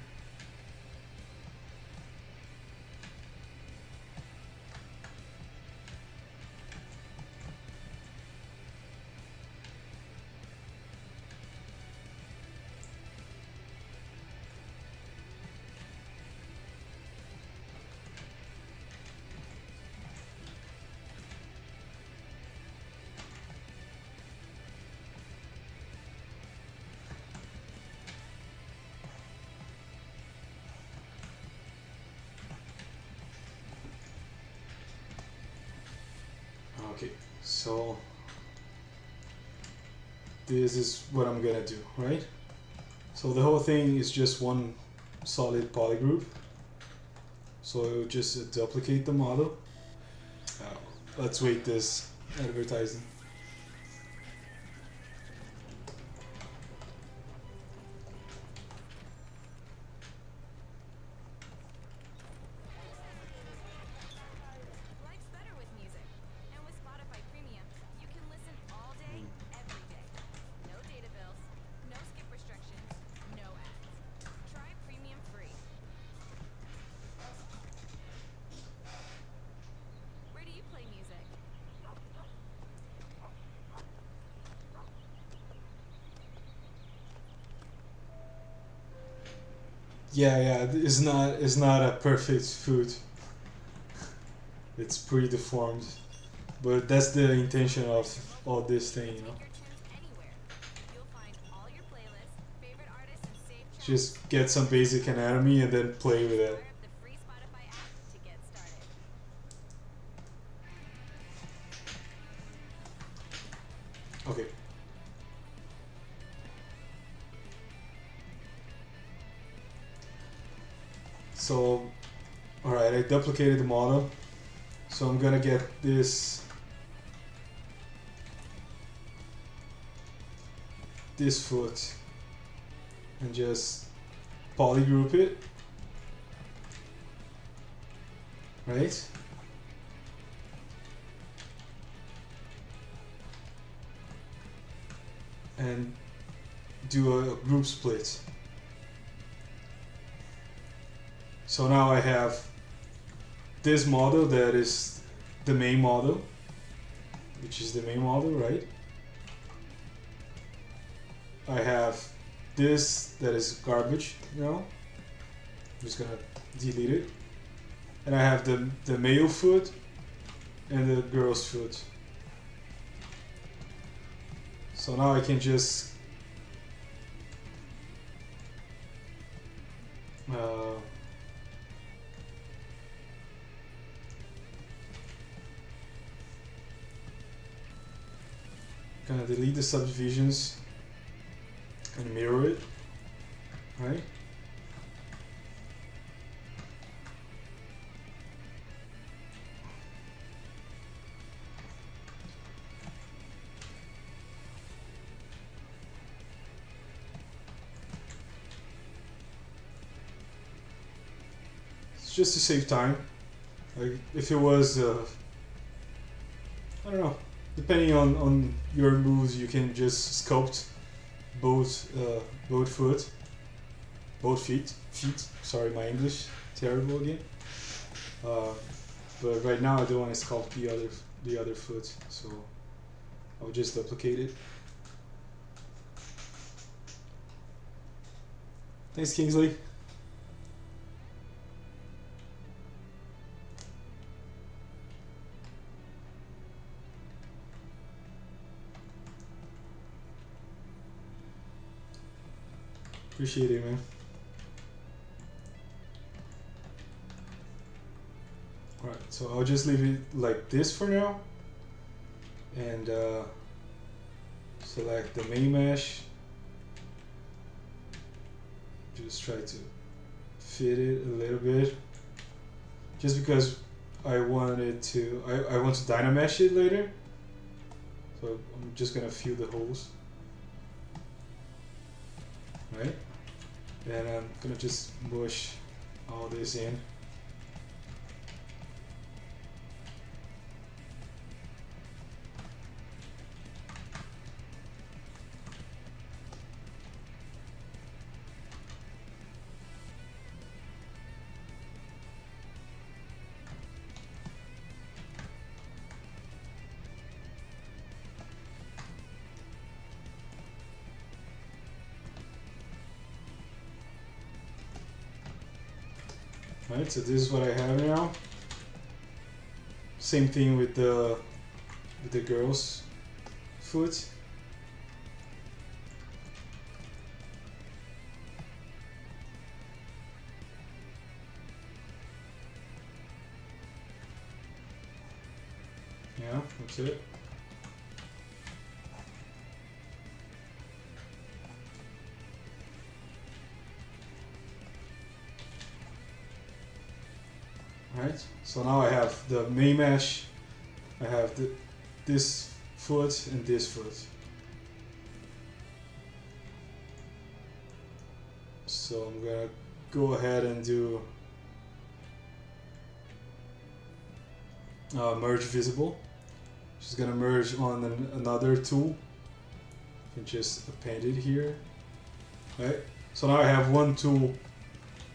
Okay, so this is what I'm gonna do, right? So the whole thing is just one solid polygroup. So I will just duplicate the model. Let's wait this advertising. Life's better with music. And with Spotify Premium, you can listen all day, every day. No data bills, no skip restrictions, no ads. Try Premium free. Where do you play music? Yeah, it's not a perfect food. It's pretty deformed, but that's the intention of all this thing, you know. Take your tunes anywhere. You'll find all your playlists, favorite artists, and saved tracks. Just get some basic anatomy and then play with it. Fire up the free Spotify app to get started. Okay. So, alright, I duplicated the model. So I'm gonna get this foot and just polygroup it, right? And do a group split. So now I have this model that is the main model, which is the main model, right? I have this that is garbage now. I'm just gonna delete it. And I have the male foot and the girl's foot. So now I can just gonna delete the subdivisions and mirror it, right? It's just to save time. Like if it was, I don't know, depending on your moves, you can just sculpt both both feet. Sorry, my English terrible again. But right now I don't want to sculpt the other foot, so I'll just duplicate it. Thanks, Kingsley. Appreciate it, man. Alright, so I'll just leave it like this for now. And select the main mesh. Just try to fit it a little bit. Just because I want to dynamesh it later. So I'm just gonna fill the holes. Right? And I'm gonna just mush all this in. Right, so this is what I have now. Same thing with the girl's foot. Yeah, that's it. Right, so now I have the main mesh, I have this foot and this foot. So I'm gonna go ahead and do merge visible. Just gonna merge on another tool. You can just append it here. Right, so now I have one tool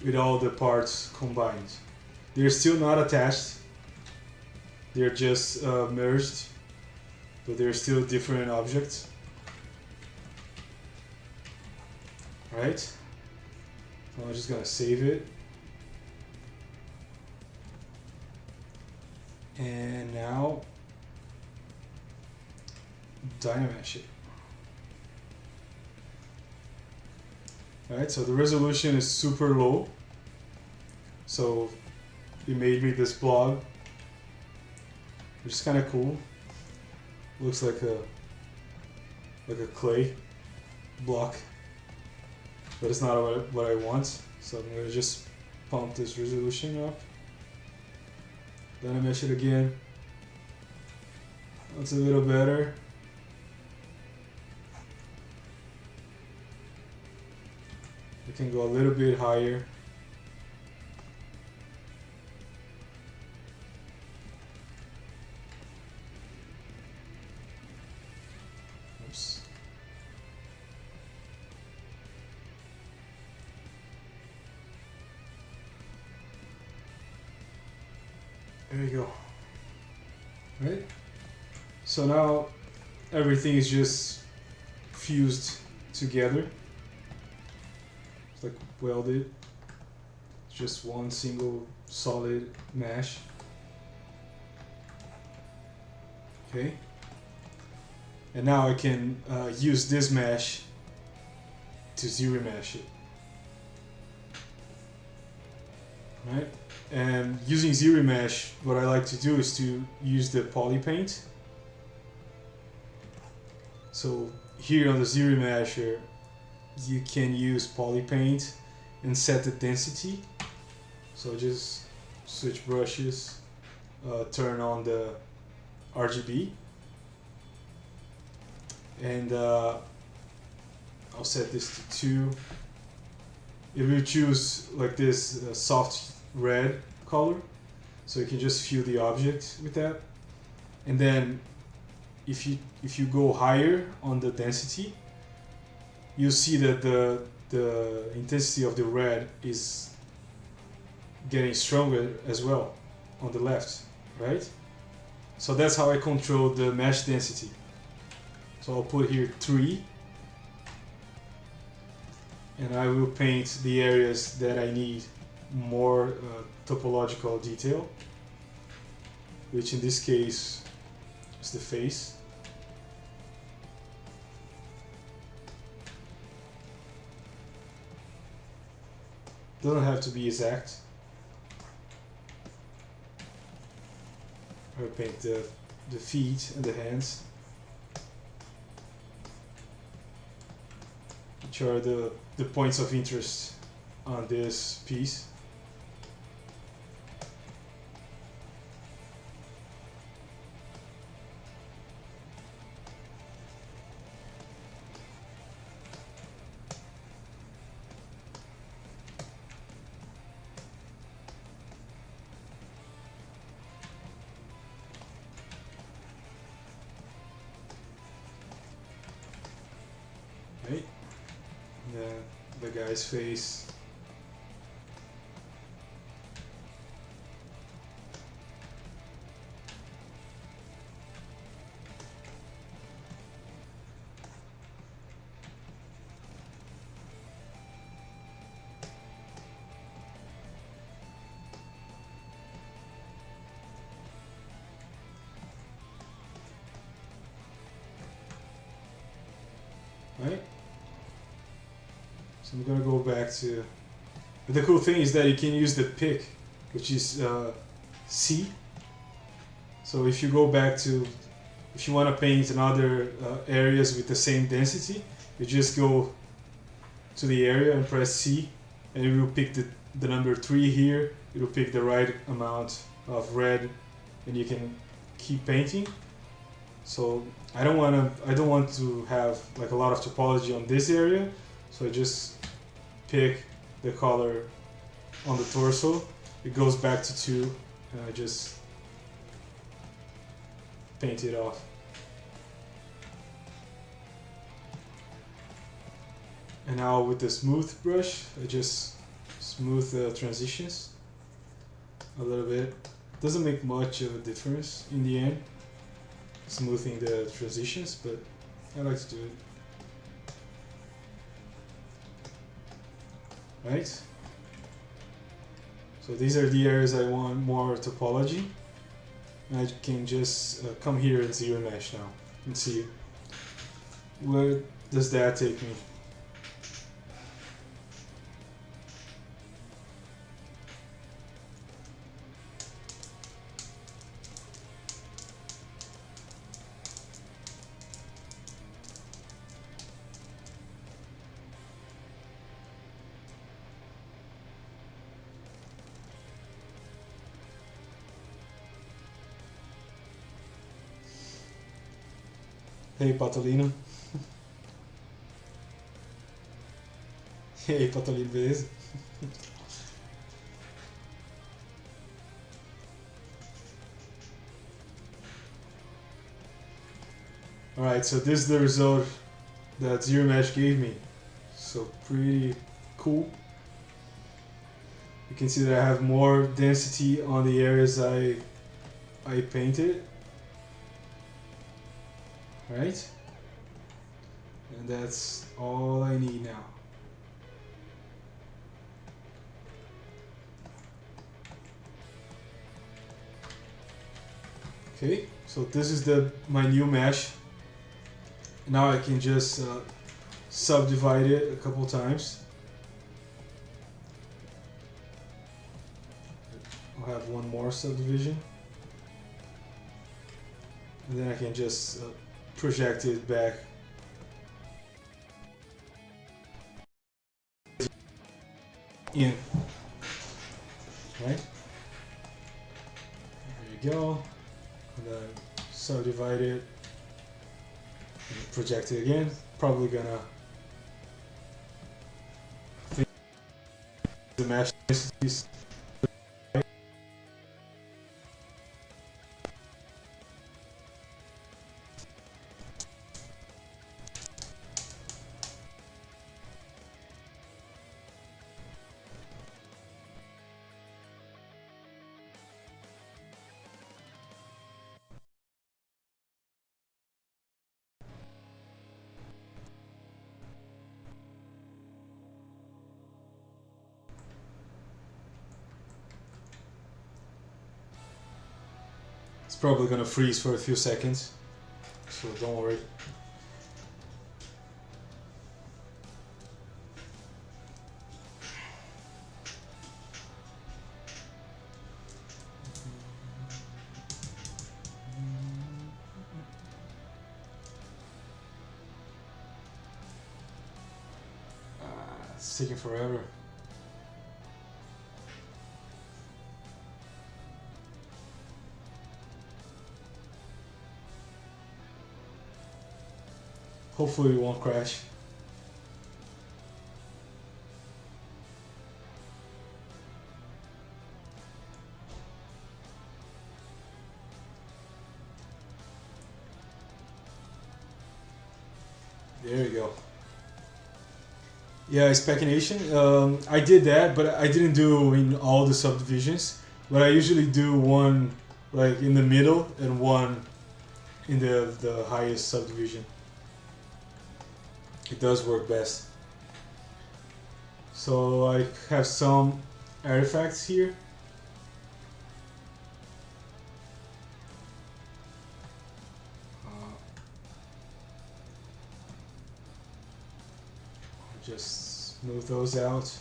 with all the parts combined. They're still not attached. They're just merged, but they're still different objects. Right? So I'm just gonna save it. And now dynamesh it. Alright, so the resolution is super low. So it made me this blog, which is kind of cool. Looks like a clay block, but it's not what I want. So I'm gonna just pump this resolution up. Then I mesh it again. That's a little better. I can go a little bit higher. There you go. Right? So now everything is just fused together. It's like welded. It's just one single solid mesh. Okay. And now I can use this mesh to ZBrush it. Right? And using ZBrush, what I like to do is to use the poly paint. So here on the ZBrush, you can use poly paint and set the density. So just switch brushes, turn on the RGB, and I'll set this to 2. It will choose like this soft red color, so you can just fill the object with that. And then if you go higher on the density, you see that the intensity of the red is getting stronger as well on the left, right? So that's how I control the mesh density. So I'll put here 3, and I will paint the areas that I need more topological detail, which in this case is the face. Doesn't have to be exact. I'll paint the feet and the hands, which are the points of interest on this piece. Right? The guy's face. Right? So I'm gonna go back to. The cool thing is that you can use the pick, which is C. So if you go back to, if you want to paint in other areas with the same density, you just go to the area and press C, and it will pick the number 3 here. It will pick the right amount of red, and you can keep painting. So I don't want to have like a lot of topology on this area, so I just pick the color on the torso. It goes back to 2, and I just paint it off. And now with the smooth brush, I just smooth the transitions a little bit. Doesn't make much of a difference in the end, smoothing the transitions, but I like to do it. Right? So these are the areas I want more topology. And I can just come here and zero mesh now and see where does that take me. Hey Patolino. Hey Patolino, beleza? Alright, so this is the result that Zero Mesh gave me. So pretty cool. You can see that I have more density on the areas I painted. Right? And that's all I need now. Okay, so this is my new mesh. Now I can just subdivide it a couple times. I'll have one more subdivision. And then I can just project it back. In. Right? There you go. And then subdivide it. And project it again. Probably gonna think the mesh densities. It's probably gonna freeze for a few seconds, so don't worry. It's taking forever. Hopefully it won't crash. There you go. Yeah, speculation. I did that, but I didn't do in all the subdivisions. But I usually do one like in the middle and one in the highest subdivision. It does work best. So I have some artifacts here. Just move those out.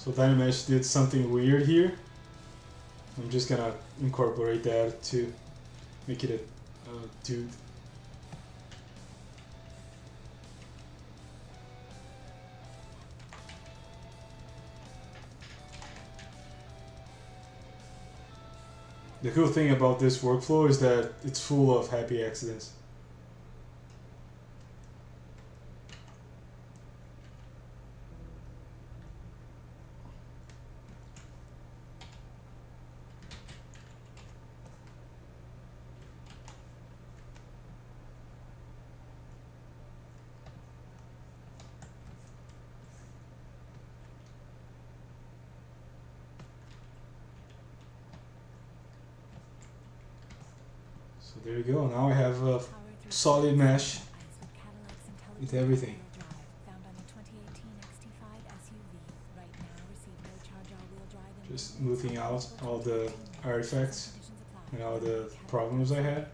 So Dynamesh did something weird here. I'm just gonna incorporate that to make it a dude. The cool thing about this workflow is that it's full of happy accidents. So there you go. Now I have a solid mesh with everything. Just smoothing out all the artifacts and all the problems I had.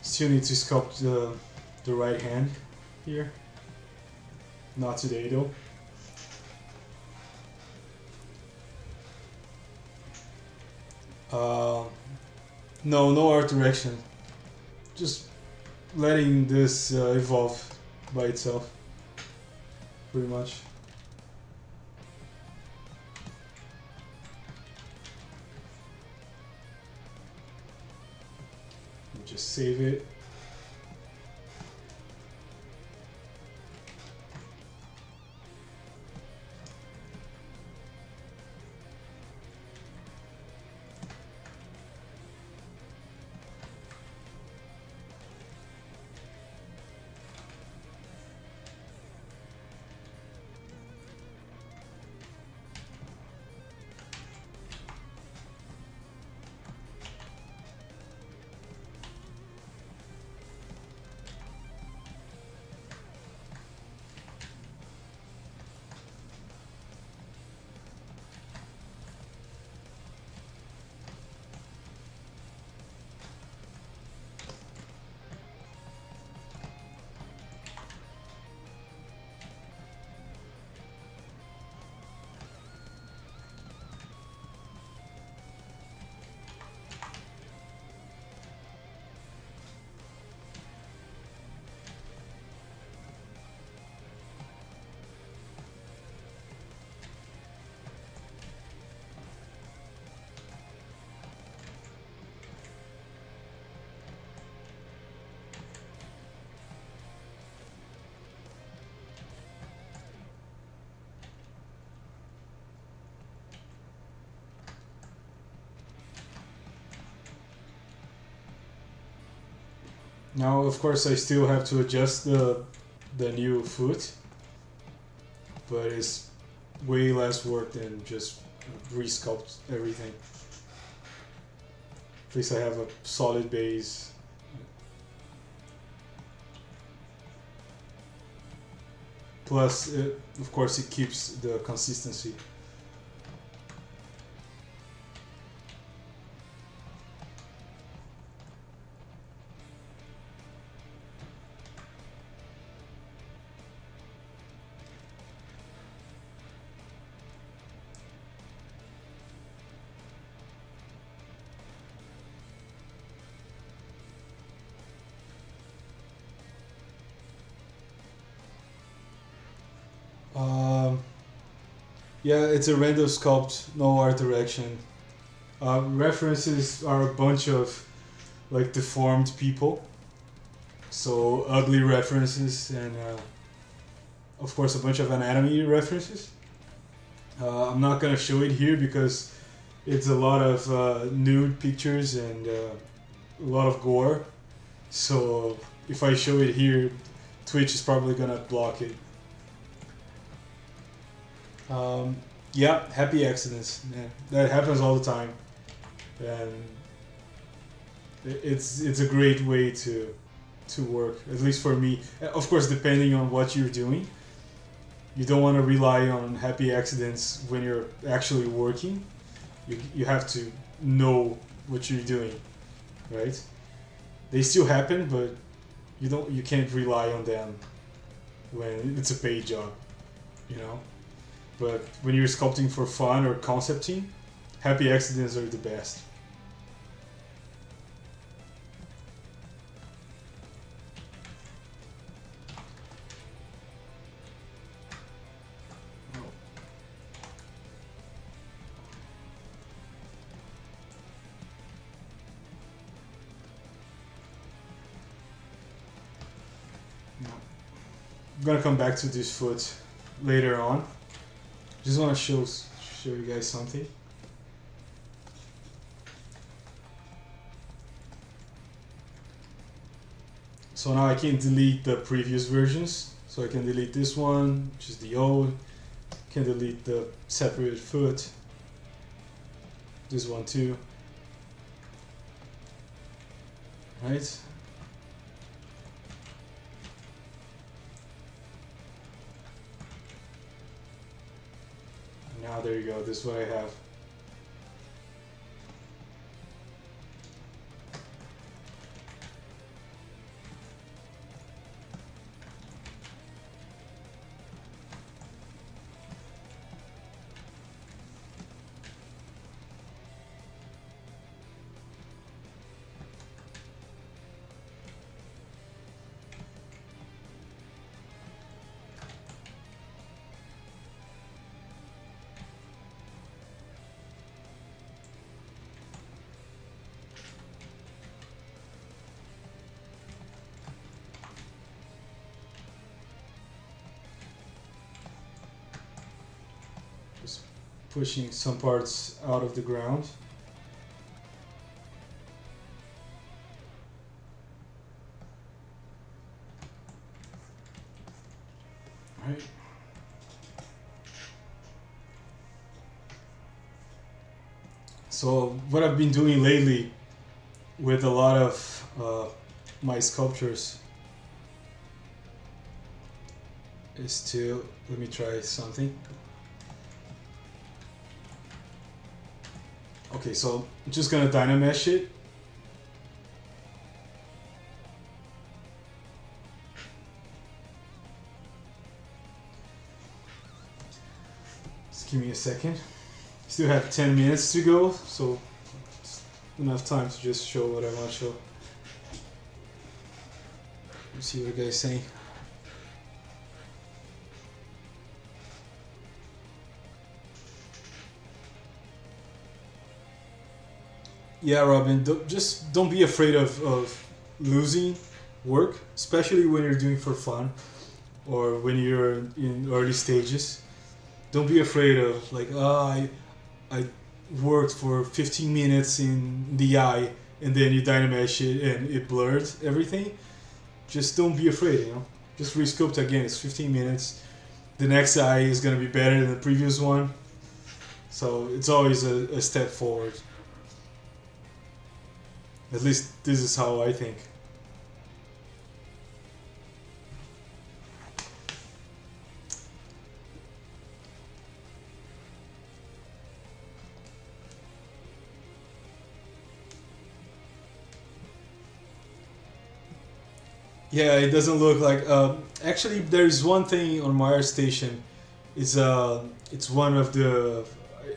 Still need to sculpt the right hand here. Not today though. Uh, no, no art direction. Just letting this evolve by itself, pretty much. Just save it. Now, of course, I still have to adjust the new foot, but it's way less work than just resculpt everything. At least I have a solid base. Plus, of course, it keeps the consistency. Um, yeah, it's a random sculpt, no art direction. References are a bunch of like deformed people, so ugly references and of course a bunch of anatomy references. I'm not gonna show it here because it's a lot of nude pictures and a lot of gore. So if I show it here, Twitch is probably gonna block it. Yeah, happy accidents. Yeah, that happens all the time, and it's a great way to work. At least for me, of course, depending on what you're doing, you don't want to rely on happy accidents when you're actually working. You have to know what you're doing, right? They still happen, but you can't rely on them when it's a paid job, you know. But when you're sculpting for fun or concepting, happy accidents are the best. I'm gonna come back to this foot later on. Just want to show you guys something. So now I can delete the previous versions. So I can delete this one, which is the old. Can delete the separated foot. This one too. Right? Now there you go, this is what I have. pushing some parts out of the ground. Right. So what I've been doing lately with a lot of my sculptures is to, let me try something. Okay, so I'm just gonna dynamesh it. Just give me a second. Still have 10 minutes to go, so enough time to just show what I want to show. Let's see what you guys saying. Yeah, Robin, just don't be afraid of losing work, especially when you're doing for fun or when you're in early stages. Don't be afraid of like, I worked for 15 minutes in the eye and then you dynamesh it and it blurred everything. Just don't be afraid, you know. Just resculpt again. It's 15 minutes. The next eye is gonna be better than the previous one. So it's always a step forward. At least this is how I think. Yeah, it doesn't look like. Actually, there's one thing on my station. It's one of the.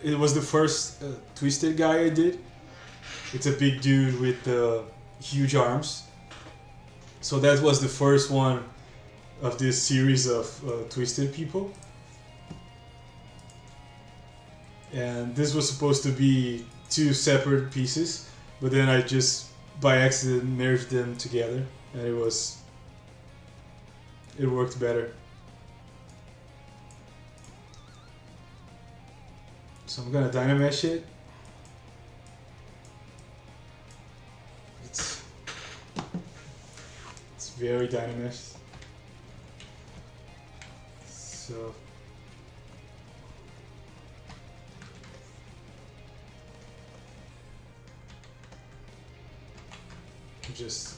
It was the first twisted guy I did. It's a big dude with huge arms. So that was the first one of this series of twisted people. And this was supposed to be two separate pieces, but then I just by accident merged them together, and it worked better. So I'm gonna dynamesh it. It's very dynameshed. So just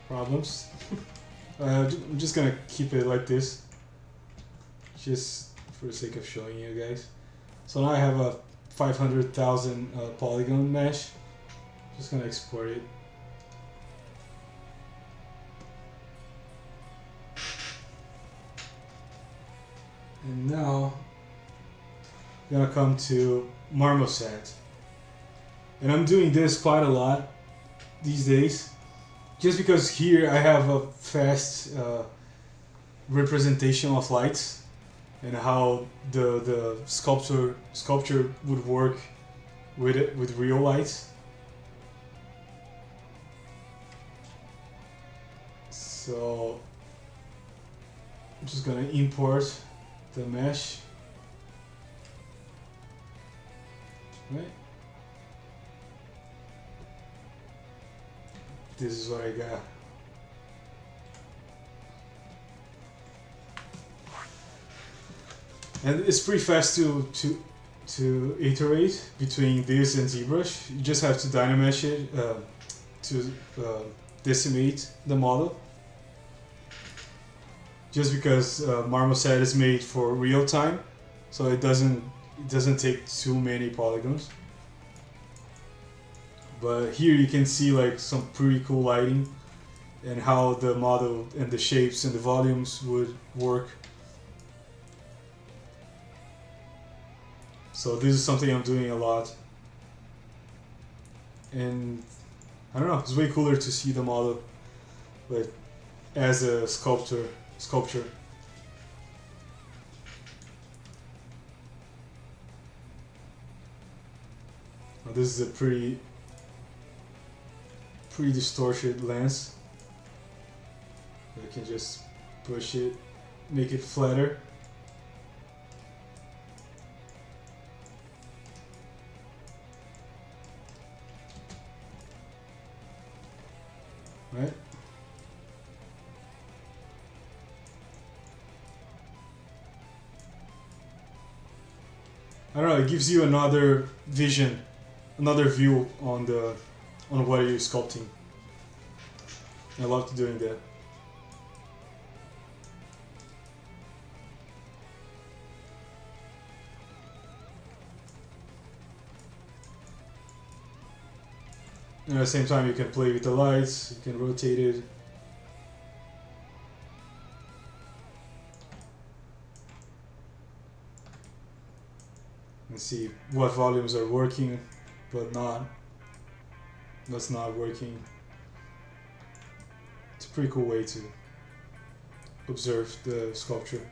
problems. I'm just gonna keep it like this, just for the sake of showing you guys. So now I have a 500,000 polygon mesh. Just gonna export it. And now I'm gonna come to Marmoset. And I'm doing this quite a lot these days. Just because here I have a fast representation of lights and how the sculpture would work with real lights. So I'm just gonna import the mesh. Right. This is what I got. And it's pretty fast to iterate between this and ZBrush. You just have to dynamesh it to decimate the model. Just because Marmoset is made for real time, so it doesn't take too many polygons. But here you can see like some pretty cool lighting and how the model and the shapes and the volumes would work. So this is something I'm doing a lot, and I don't know, it's way cooler to see the model like as a sculpture. Now this is a pretty distorted lens. I can just push it, make it flatter. Right? I don't know, it gives you another vision, another view on what you're sculpting. I love doing that. And at the same time you can play with the lights, you can rotate it. And see what volumes are working, but what's not working. It's a pretty cool way to observe the sculpture.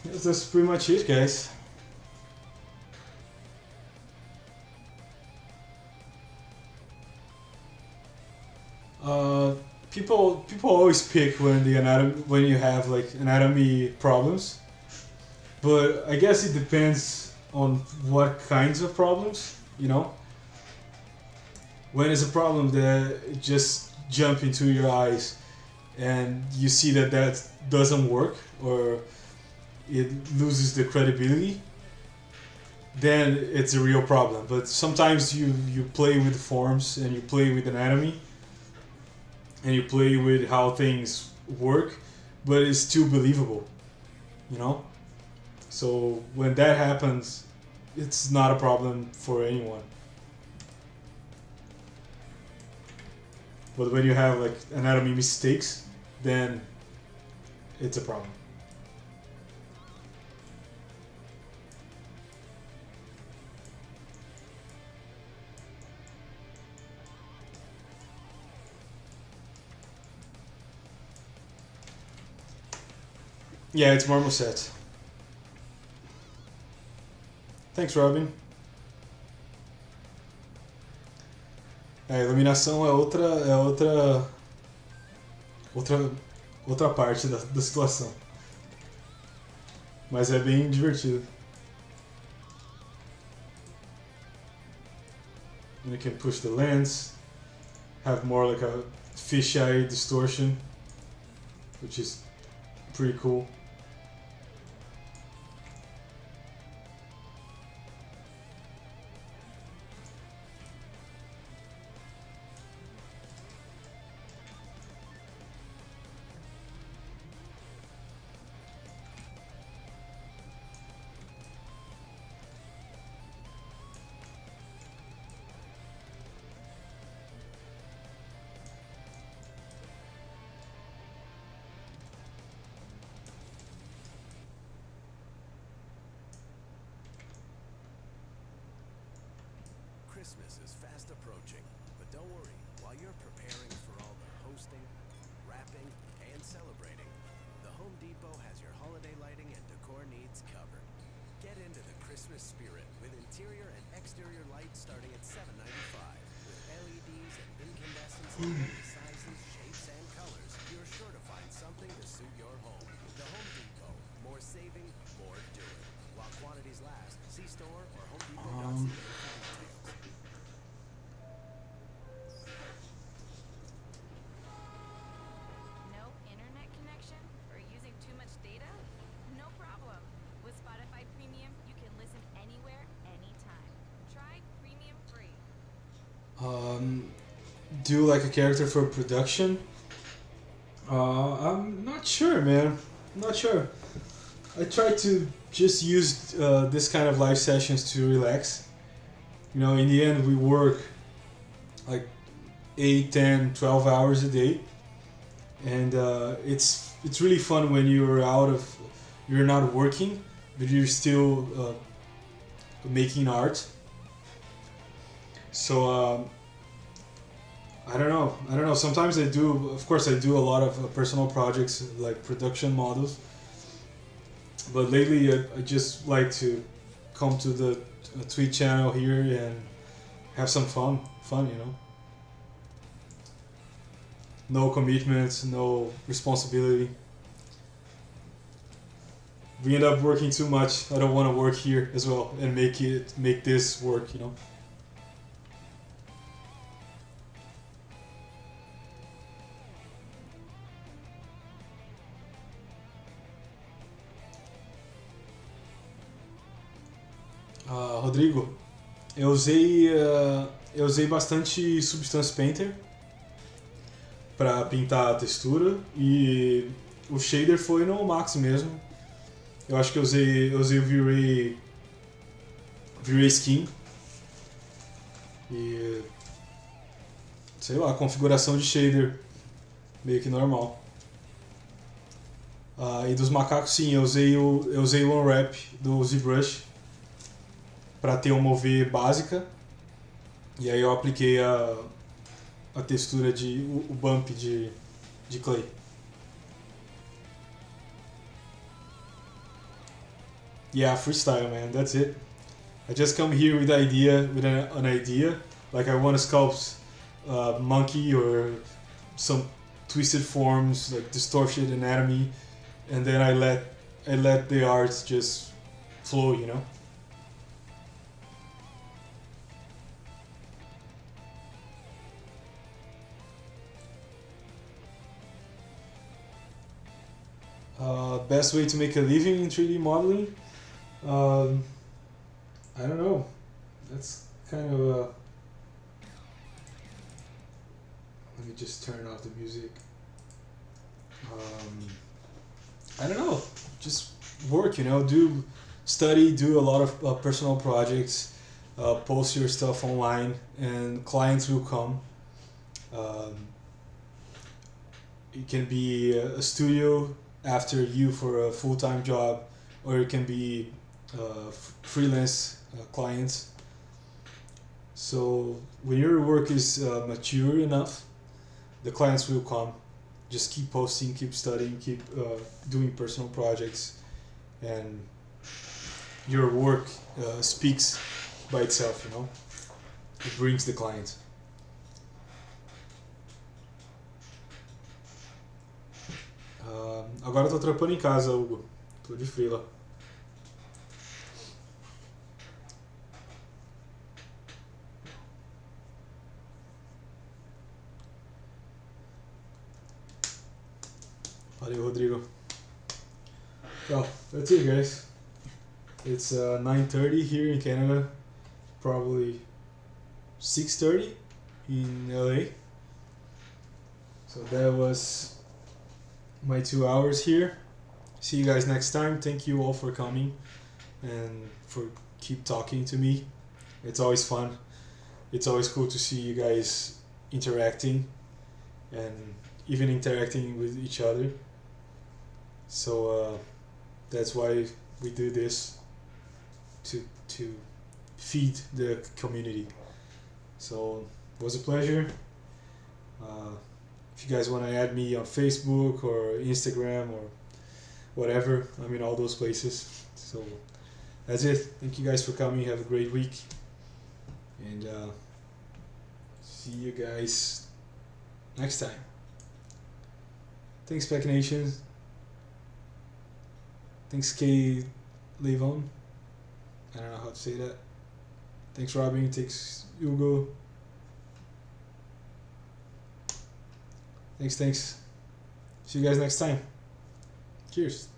Yes, that's pretty much it, guys. People always pick when you have like anatomy problems, but I guess it depends on what kinds of problems. You know, when it's a problem that just jump into your eyes, and you see that doesn't work or it loses the credibility, then it's a real problem. But sometimes you play with forms and you play with anatomy and you play with how things work, but it's still believable, you know? So when that happens, it's not a problem for anyone. But when you have like anatomy mistakes, then it's a problem. Yeah, it's marmoset. Thanks, Robin. A iluminação é outra parte da situação. Mas é bem divertido. And you can push the lens, have more like a fisheye distortion, which is pretty cool. Christmas is fast approaching, but don't worry, while you're preparing for all the hosting, wrapping, and celebrating, the Home Depot has your holiday lighting and decor needs covered. Get into the Christmas spirit with interior and exterior lights starting at $7.95. With LEDs and incandescents in many sizes, shapes, and colors, you're sure to find something to suit your home. The Home Depot. More saving, more doing. While quantities last, see store or HomeDepot.ca for details. do like a character for production, I'm not sure, man. I'm not sure. I try to just use this kind of live sessions to relax. You know, in the end, we work like 8, 10, 12 hours a day, and it's really fun when you're not working, but you're still making art. So I don't know. Sometimes I do. Of course, I do a lot of personal projects like production models. But lately, I just like to come to the Twitch channel here and have some fun. You know. No commitments, no responsibility. We end up working too much. I don't want to work here as well and make this work. You know. Rodrigo, eu usei bastante Substance Painter para pintar a textura e o shader foi no Max mesmo. Eu acho que eu usei o V-Ray Skin e sei lá, configuração de shader meio que normal. E dos macacos, sim, eu usei o Unwrap do ZBrush para ter uma UV básica, e aí eu apliquei a textura o bump de clay. Yeah, freestyle, man, that's it. I just come here with an idea, like I want to sculpt a monkey or some twisted forms, like distorted anatomy, and then I let the art just flow, you know. Best way to make a living in 3D modeling? I don't know. That's kind of a... Let me just turn off the music. I don't know. Just work, you know. Do a lot of personal projects. Post your stuff online, and clients will come. It can be a studio after you for a full-time job, or it can be freelance clients. So when your work is mature enough, the clients will come. Just keep posting, keep studying, keep doing personal projects, and your work speaks by itself, you know. It brings the clients. Agora eu tô trampando em casa, Hugo. Tô de freela. Valeu, Rodrigo. Well, that's it, guys. It's 9:30 here in Canada. Probably 6:30 in LA. So that was my 2 hours here. See you guys next time. Thank you all for coming and for keep talking to me. It's always fun. It's always cool to see you guys interacting and even interacting with each other. So that's why we do this, to feed the community. So it was a pleasure. If you guys want to add me on Facebook or Instagram or whatever, I'm in all those places. So that's it. Thank you guys for coming. Have a great week. And see you guys next time. Thanks, Pack Nation. Thanks, K. Levon. I don't know how to say that. Thanks, Robin. Thanks, Hugo. Thanks. See you guys next time. Cheers.